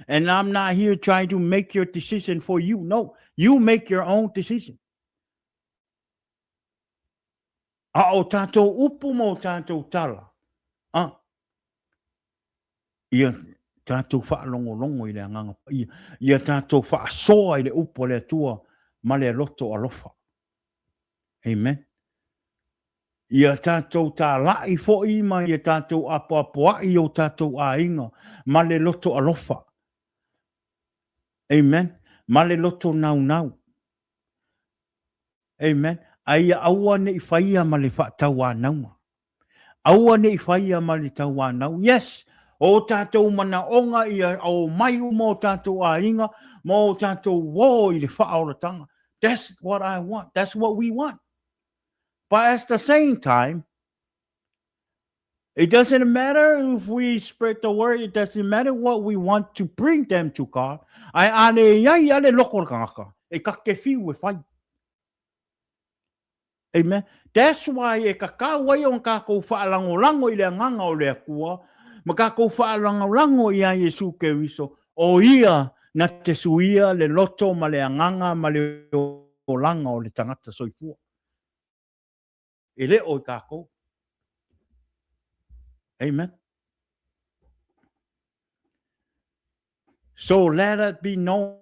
And I'm not here trying to make your decision for you. No, you make your own decision. O tātou upu mo tātou tala. Ia tātou whaalongo I le anganga. Ia tātou whaasoa I le upo le tua ma le loto alofa. Amen. Ia tātou tā lai fo'i ma ia tātou apoapoa'i o tātou ainga ma le loto alofa. Amen. Ma le loto nau. Amen. Aia aua ne I whaia ma le whaatau anauma. Aua ne I whaia ma le tau anau. Yes. O tātou mana onga ia o mai mo tātou ainga mo tātou wō I le whaoratanga. That's what I want. That's what we want. But at the same time, it doesn't matter if we spread the word. It doesn't matter what we want to bring them to God. Ai ane yai ale loko kangaka. E kake fiu e whai. Amen. That's why e kakawai o kako whaalangolango I le nganga o le akua. Ma kako whaalangolango I a Yesu Keriso. O ia na te suia le loto ma le nganga ma le olanga o le tangata soipua. Ele o kako. Amen. So let it be known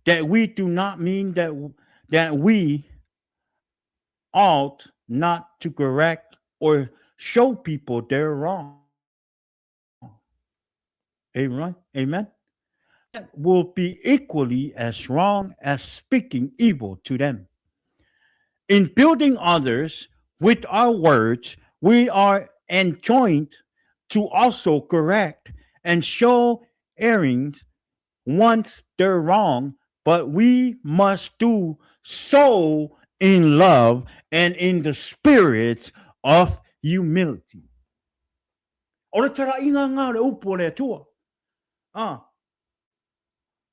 that we do not mean that we ought not to correct or show people they're wrong. Amen. Amen. That will be equally as wrong as speaking evil to them. In building others with our words, we are enjoined to also correct and show errings once they're wrong, but we must do so in love and in the spirit of humility. O le tara inga ngā le upu le tua.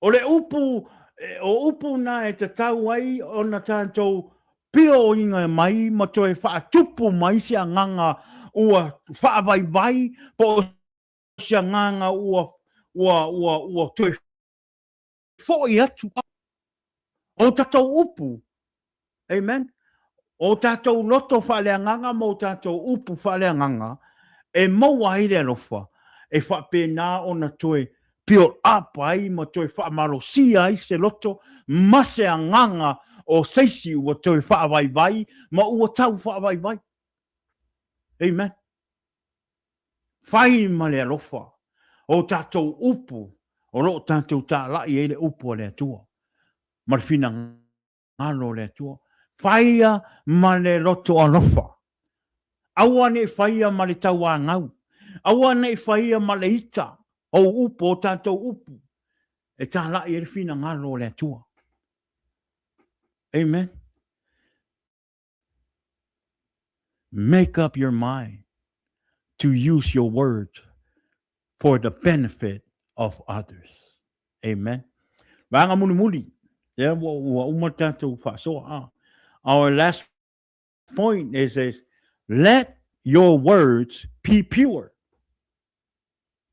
O le upu na e te tau ai o na tātou pio inga mai ma toi whaatupu mai sia nganga ua whaavai vai po sia nganga ua ua toi fo'i atu o tatou upu. Amen. O tatou loto whaleanganga mo tatou upu whaleanganga e maua hire alofa e whapena o na toi pio apa ai ma toi whamalosia ai se loto mase a nganga o seisi ua toi whaavaivai ma ua tau whaavaivai. Amen. Whai ma le alofa o tatou upu o lo tatou ta lai e le upu le atua. Marfina ngalo le atua. Whaia ma le loto alofa. Aua ne whaia ma le tau a ngau. Aua ne whaia ma le ita. O upu o tātou upu. E tā lai e le whina ngalo le atua. Amen. Make up your mind to use your words for the benefit of others. Amen. Vanga muli muli. Yeah, wa uma tātou whasoa. Our last point is let your words be pure.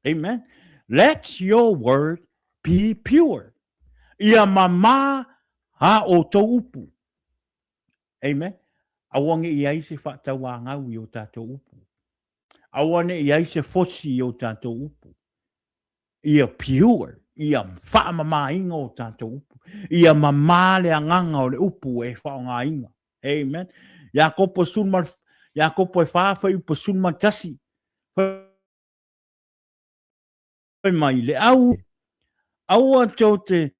Amen. Let your word be pure. Ia mama ha o tō upu. Amen. Awange ia i se whatawa ngau i o tātou upu. Awane ia i se fosi i o tātou upu. Ia pure. Ia whaamama inga o tātou upu. Ia mama le anganga o le upu e whaonga inga. Amen. Ia kopo sunma, ia kopo e whawhai upo sunma tasi. Mai le au. Aua tau te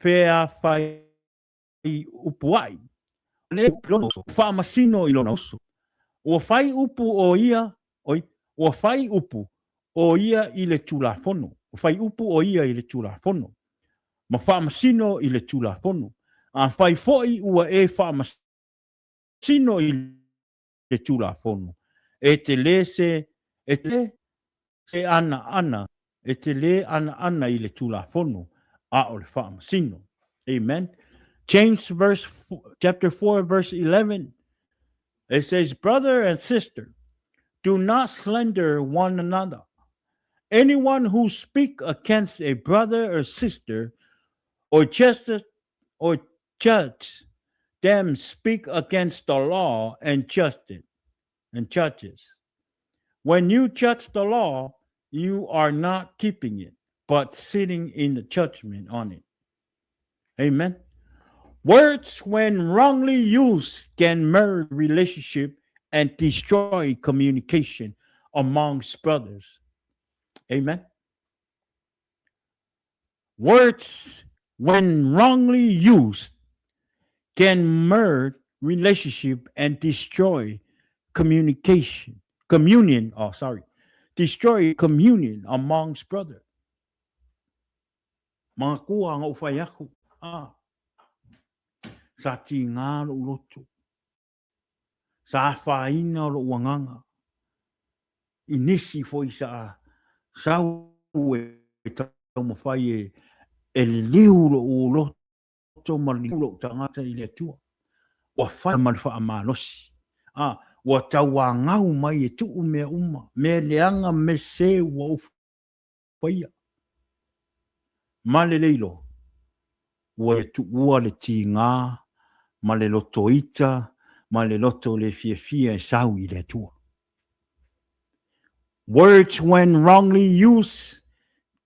whea whai upu ai. Le upu whaamasino i lona oso. Ua whai upu o ia, ua whai upu o ia i le tulafono. Ua whai upu o ia i le tulafono. Ma whaamasino i le tulafono. A whai foi ua e whaamasino i le tulafono. E te le se ana, e te le ana i le tulafono. A o le whaamasino. Amen. James chapter 4 verse 11. It says, brother and sister, do not slander one another. Anyone who speaks against a brother or sister or judge them speak against the law and judges. When you judge the law, you are not keeping it, but sitting in the judgment on it. Amen. Words, when wrongly used, can merge relationship and destroy communication amongst brothers. Amen. Words, when wrongly used, can merge relationship and destroy destroy communion amongst brothers. Mga kuha nga ufay ako. Sa tinga lo uloto. Sa faina lo wanganga. Inisi fo isa sa uwe tau mawhai e liu lo uloto maliu lo tangata i le tua. Wa whai malwha a malosi. Wa tau a ngau mai e tuu mea uma. Me leanga me se wa ufaya. Male leilo. Wa e tua le tinga. Ma le loto ita, ma le loto le fia e sau i le tua. Words, when wrongly used,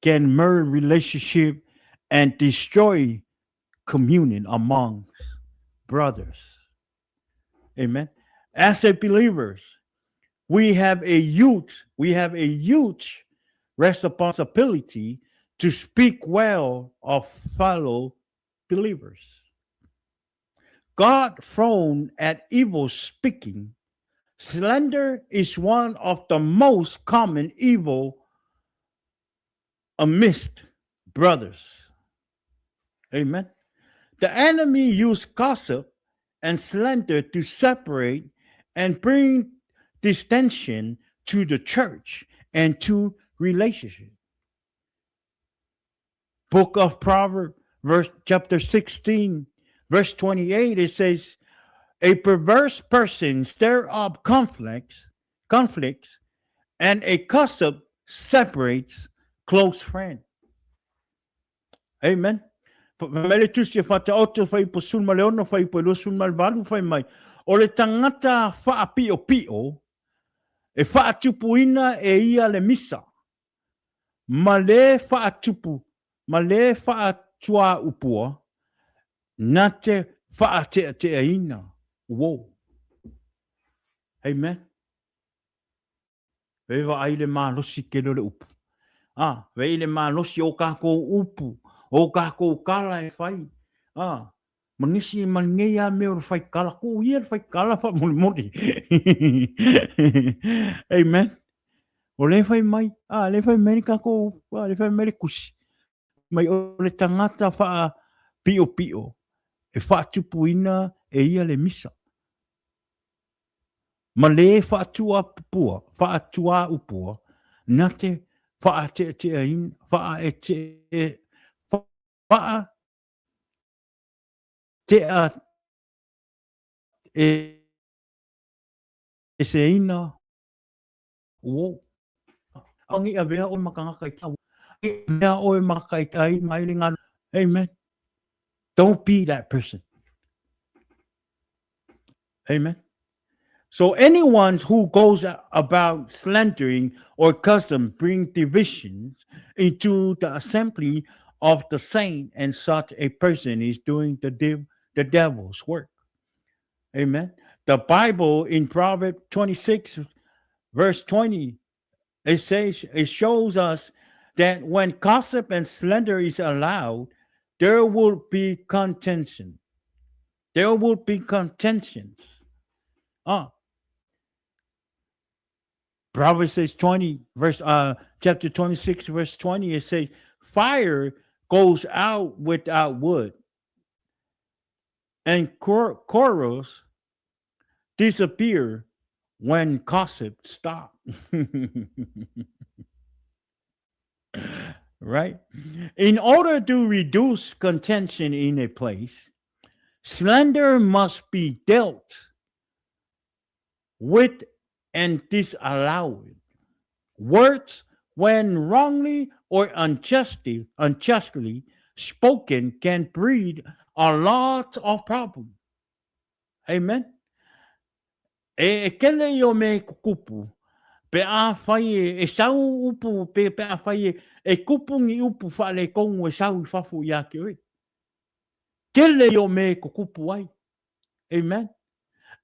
can merge relationship and destroy communion among brothers. Amen. As a believers, we have a huge responsibility to speak well of fellow believers. God frowned at evil speaking. Slander is one of the most common evil amidst brothers. Amen. The enemy used gossip and slander to separate and bring dissension to the church and to relationship. Book of Proverbs, chapter 16, verse 28, it says, a perverse person stir up conflicts And a gossip separates close friend. Amen. Mele tusi fata oto fai po sulma leono fai po lo sulma valu fai mai. O le tangata faa pio pio e faa tupuina e ia le misa. Ma le faa tupu, ma le faa tua upua, na te faa te aina. Wow. Amen. Veva ai le malosi ke le upu. Vei le malosi o kako upu, o kako kala e fai. Mangisi mangea me o fai kala ko ia fai kala fa moli moli. Amen. O le fai mai, le fai mai kako, le fai mai kusi. Mai o le tangata fa pio pio. E fa tupuina e ia le misa. Ma le fa tua pua, fa tua upua. Na te fa te ain, fa fa te a e se ina wo. Angi a vea o makanga kai tau. Vea o makai kai mai le ngana. Amen. Don't be that person. Amen. So anyone who goes about slandering or custom bring divisions into the assembly of the saint, and such a person is doing the devil's work. Amen. The Bible in Proverbs 26, verse 20, it shows us that when gossip and slander is allowed, there will be contention. There will be contentions. Proverbs says 20, chapter 26, verse 20, it says, fire goes out without wood, and quarrels disappear when gossip stop. Right? In order to reduce contention in a place, slander must be dealt with and disallowed. Words, when wrongly or unjustly spoken, can breed a lot of problems. Amen. E kele yo me kupu. Pe a fai e sau upu pe a fai e kupu ngi upu fa le kongu e sau fafu ya ke oi. Kele yo me kupu ai. Amen.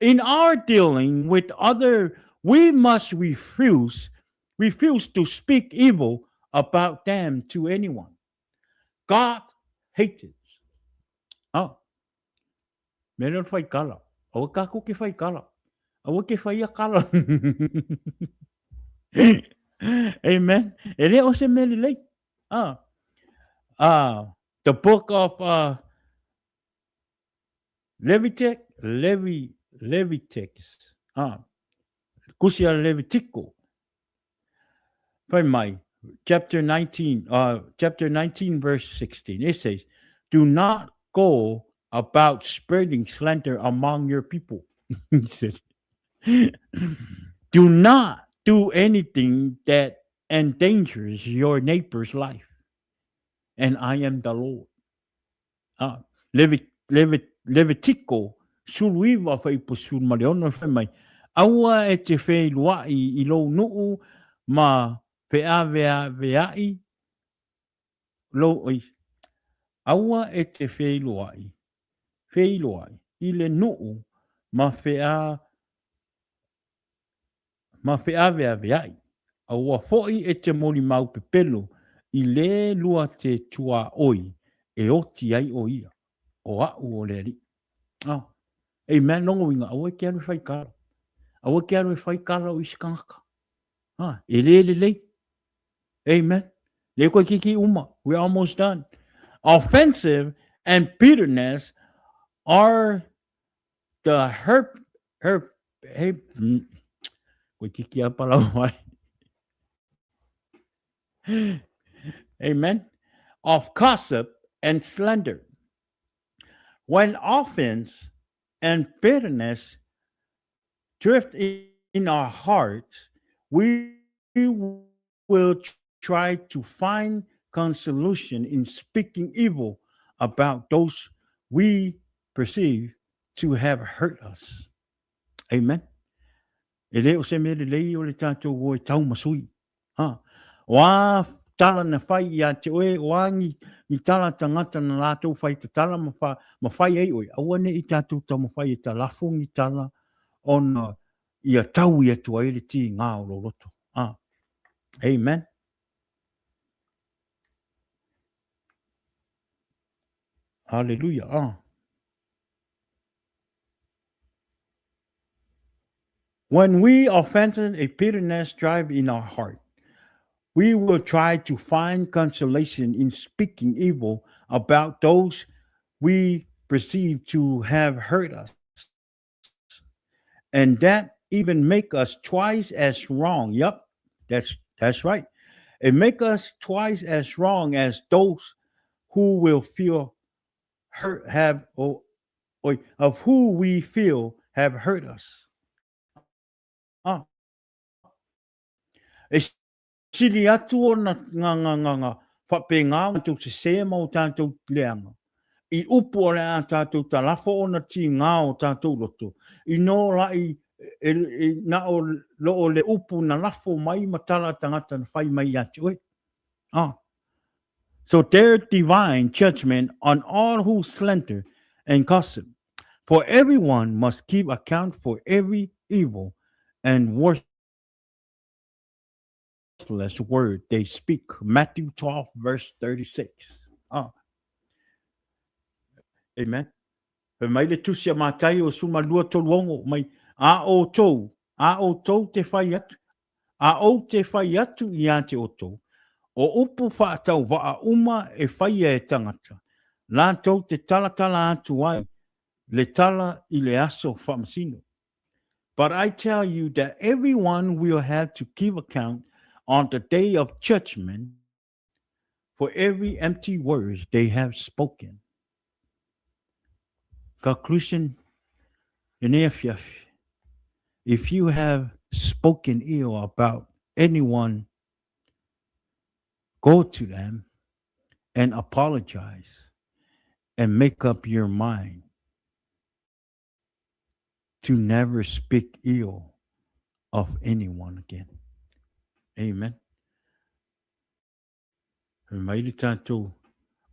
In our dealing with other, we must refuse to speak evil about them to anyone. God hates it. Meron fai kala. O kako ke fai kala. O ke fai kala. Amen. Ele o se mele lei. The book of Leviticus. Kusia Levitico. Fai mai. Chapter 19, verse 16. It says, do not go about spreading slander among your people. He said, do not do anything that endangers your neighbor's life. And I am the Lord. Levitico, suluiva fai pusul maleona fai mai. Aua e te fei luai I lo nuu ma pea veai lo oi. Aua e te fei luai I le nuu ma fea veai. Aua foi e te moli mau pepelo I le lua te tua oi e oti ai o ia. O au o le ri. Amen. Longo winga. Aua ke alu fai kara. Aua ke alu fai kara o iskangaka. Le. Amen. Le koe kiki uma. We're almost done. Offensive and bitterness are the koe kiki a pala Amen. Of gossip and slander. When offense and bitterness drift in our hearts, we will try to find consolation in speaking evil about those we perceive to have hurt us. Amen. E leo se me lei o le tātou o e tau masui. Wā tala na whai i a te oe, wā ni tala tangata na lātou whai te tala ma whai ei oe. Aua ne i tātou tau ma whai e ta lafo ngi tala ona i a tau i atu ai le ti ngā o lo roto. Amen. Hallelujah. When we offended a bitterness drive in our heart, we will try to find consolation in speaking evil about those we perceive to have hurt us. And that even make us twice as wrong. Yep, that's right. It make us twice as wrong as those who will feel hurt or of who we feel have hurt us. E sili atu o na nga whapengā tu se se mau tātou leanga. I upu o le a tātou talafo o na ti ngā o tātou loto. I no lai na o lo o le upu na lafo mai matala tangata na whai mai ati oe. So their divine judgment on all who slander and gossip. For everyone must keep account for every evil and worthless word they speak. Matthew 12, verse 36. Amen. Pe mai le tusia mātai o suma lua toluongo mai a o tou te whai atu. A o te whai atu i a te o tou. O upu whaatau wa uma e whaia e tangata. Lātou te talatala atu ai. Le tala I le aso whamasino. But I tell you that everyone will have to give account on the day of judgment for every empty words they have spoken. Conclusion, if you have spoken ill about anyone, go to them and apologize and make up your mind to never speak ill of anyone again. Amen.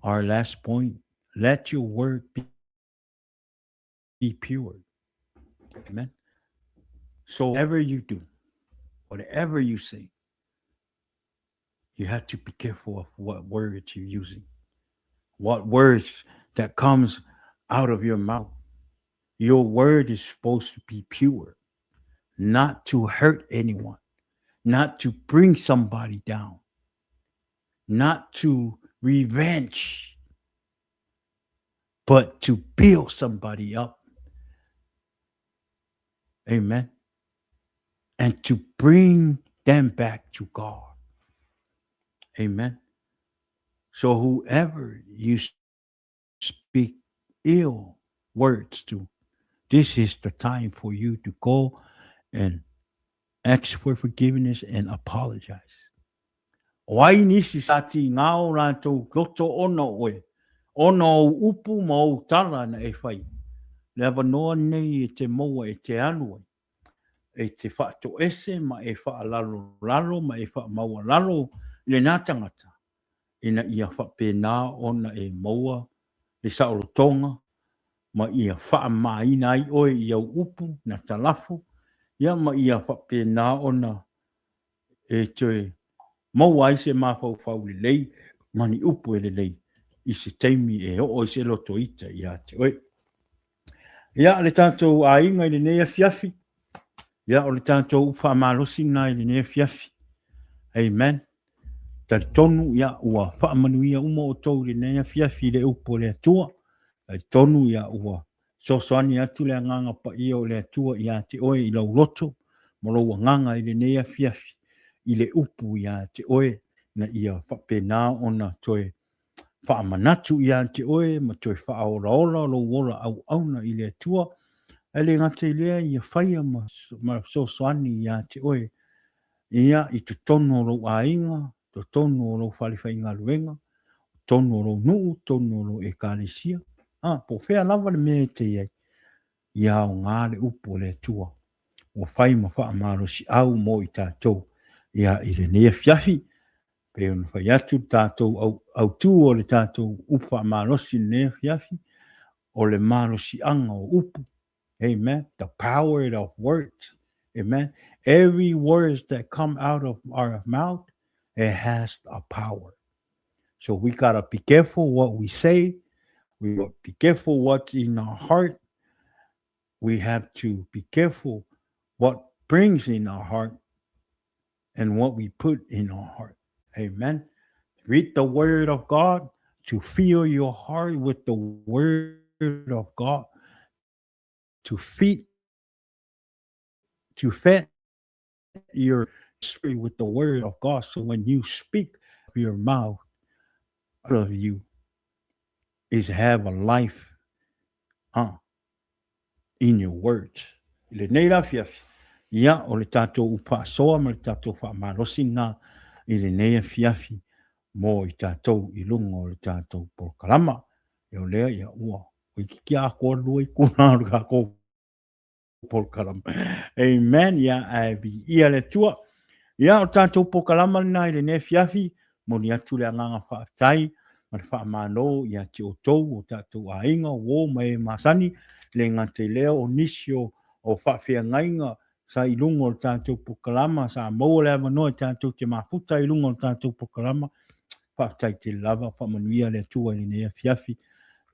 Our last point, let your word be pure. Amen. So whatever you do, whatever you say, you have to be careful of what words you're using, what words that comes out of your mouth. Your word is supposed to be pure, not to hurt anyone, not to bring somebody down, not to revenge, but to build somebody up. Amen. And to bring them back to God. Amen. So whoever you speak ill words to, this is the time for you to go and ask for forgiveness and apologize. Wai nisi sati ngao rātou loto ono oe. Ono upu mo tala na e whai. Lewa noa nei e te moa e te alua. E te whaato ese ma e wha lalo ma e wha maua lalo le nā tangata. Ina ia wha pēnā ona e moa le saolotonga ma ia wha maina ai oe i au upu na talafo. Ia ma ia wha pēnā ona e toe maua ai se mawhau le lei mani upu e le lei. I se teimi e o i se loto ita i ate oe. Ia le tātou a inga i le nea fiafi. Ia o le tātou uwha malosi nā i le nea fiafi. Amen. Tari tonu ia ua whaamanuia uma o tau le nea fiafi le upo le atua. Tari tonu ia ua sosoani atu le nganga pa ia o le atua i ate oe i lau loto. Molo nganga i le nea fiafi. I le upu i ate oe na ia whapena ona toe whaamanatu i ate oe ma toe whaaora ola lo wola au auna i le atua. Ele ngate lea ia whaia ma sosoani i ate oe ia i te tono o lo ainga, te tono o lo whaliwhainga luenga, tono o lo nuu, tono o lo ekalesia. Po whea lava le mea te iei, ia o ngāre upo le tua, o whai ma wha amaro si au mo i tātou, ia i le nea fiafi, pe on whai atu tātou Autu o le tātou upa amaro si nea fiafi, o le maro si anga o upu. Amen. The power of words. Amen. Every word that come out of our mouth, it has a power. So we got to be careful what we say. We got to be careful what's in our heart. We have to be careful what brings in our heart and what we put in our heart. Amen. Read the word of God to fill your heart with the word of God, to feed your spirit with the word of God. So when you speak your mouth, out of you is have a life in your words. Le nei la fiafi. Ia o le tātou upa soa ma le tātou wha marosi nā i le nei fiafi mo i tātou i lunga o le tātou porkalama. Ia o lea ia ua. O i ki a kua lua i kuna o ka kō porkalama. Amen. Ia ai bi ia le tua. Ia o tātou porkalama nā i le nei fiafi mo ni atu le anganga whaatai ma le whaamano ia te o tou o tātou a inga o mai masani le ngate leo o nisio o whawhia ngainga sa i lungo o tātou pukalama, sa mau le amanoa tātou te mafuta i lungo o tātou pukalama, whaatai te lava, whamanuia le tua ni nea fiafi,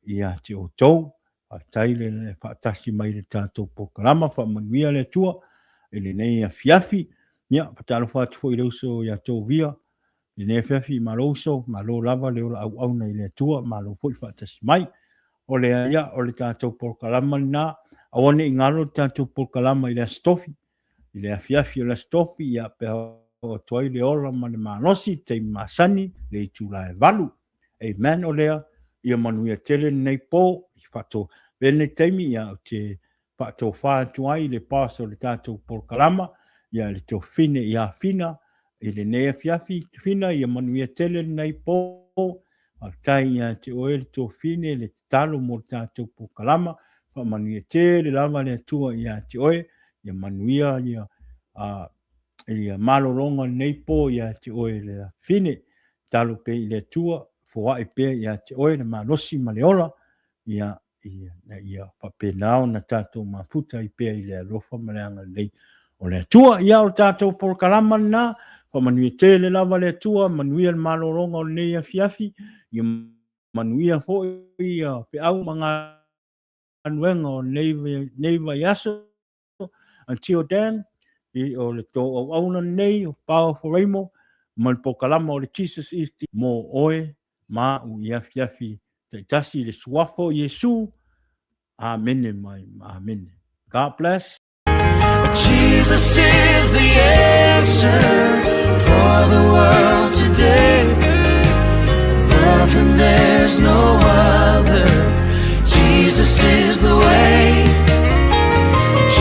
ia te o tau, whaatai le whaatasi mai le tātou pukalama, whamanuia le tua, i le nea fiafi, ia, patalo whaatufo i reuso ia tau via, le nea fiafi malouso, malo lava le ola au na i le tua, malo pui whaatasi mai, o le ia, o le tātou pukalama na, awane i ngaro tātou pukalama i le stofi, i le afiafi o le stofi, ia peha o tuai le ora ma le manosi, te masani, le itula e valu. Amen o lea, ia manuia tele nei po, i whato vene teimi, ia o te whato whaatuai le paso le tātou porkalama, ia le to fine ia fina, i le nea fiafi fina, ia manuia tele nei po, a tai ia te oe le to fine, le talo mo le tātou porkalama, pa manuia tele lava le atua ia te oe, ia manuia ia malolonga nei po ia te oe le fine talo pe i le tua fua e pe ia te oe le malosi maleola ia papenao na tātou mafuta i pe i le alofa maleanga lei o le tua ia o tātou porkalama na pa manuia tele lava le tua manuia le malolonga o nei a fiafi ia manuia ho ia pe au manga anuenga o neiva yaso until then, o le to o auna nei o pao Faraimo, ma le pokalama o le Jesus is the mo oe, ma u iafiafi, te tasi le suafo Yesu, amen, amen. God bless. Jesus is the answer for the world today. Above him there's no other. Jesus is the way.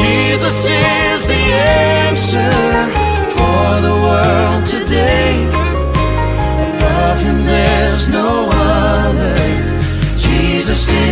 Jesus is the answer for the world today. Above him there's no other. Jesus is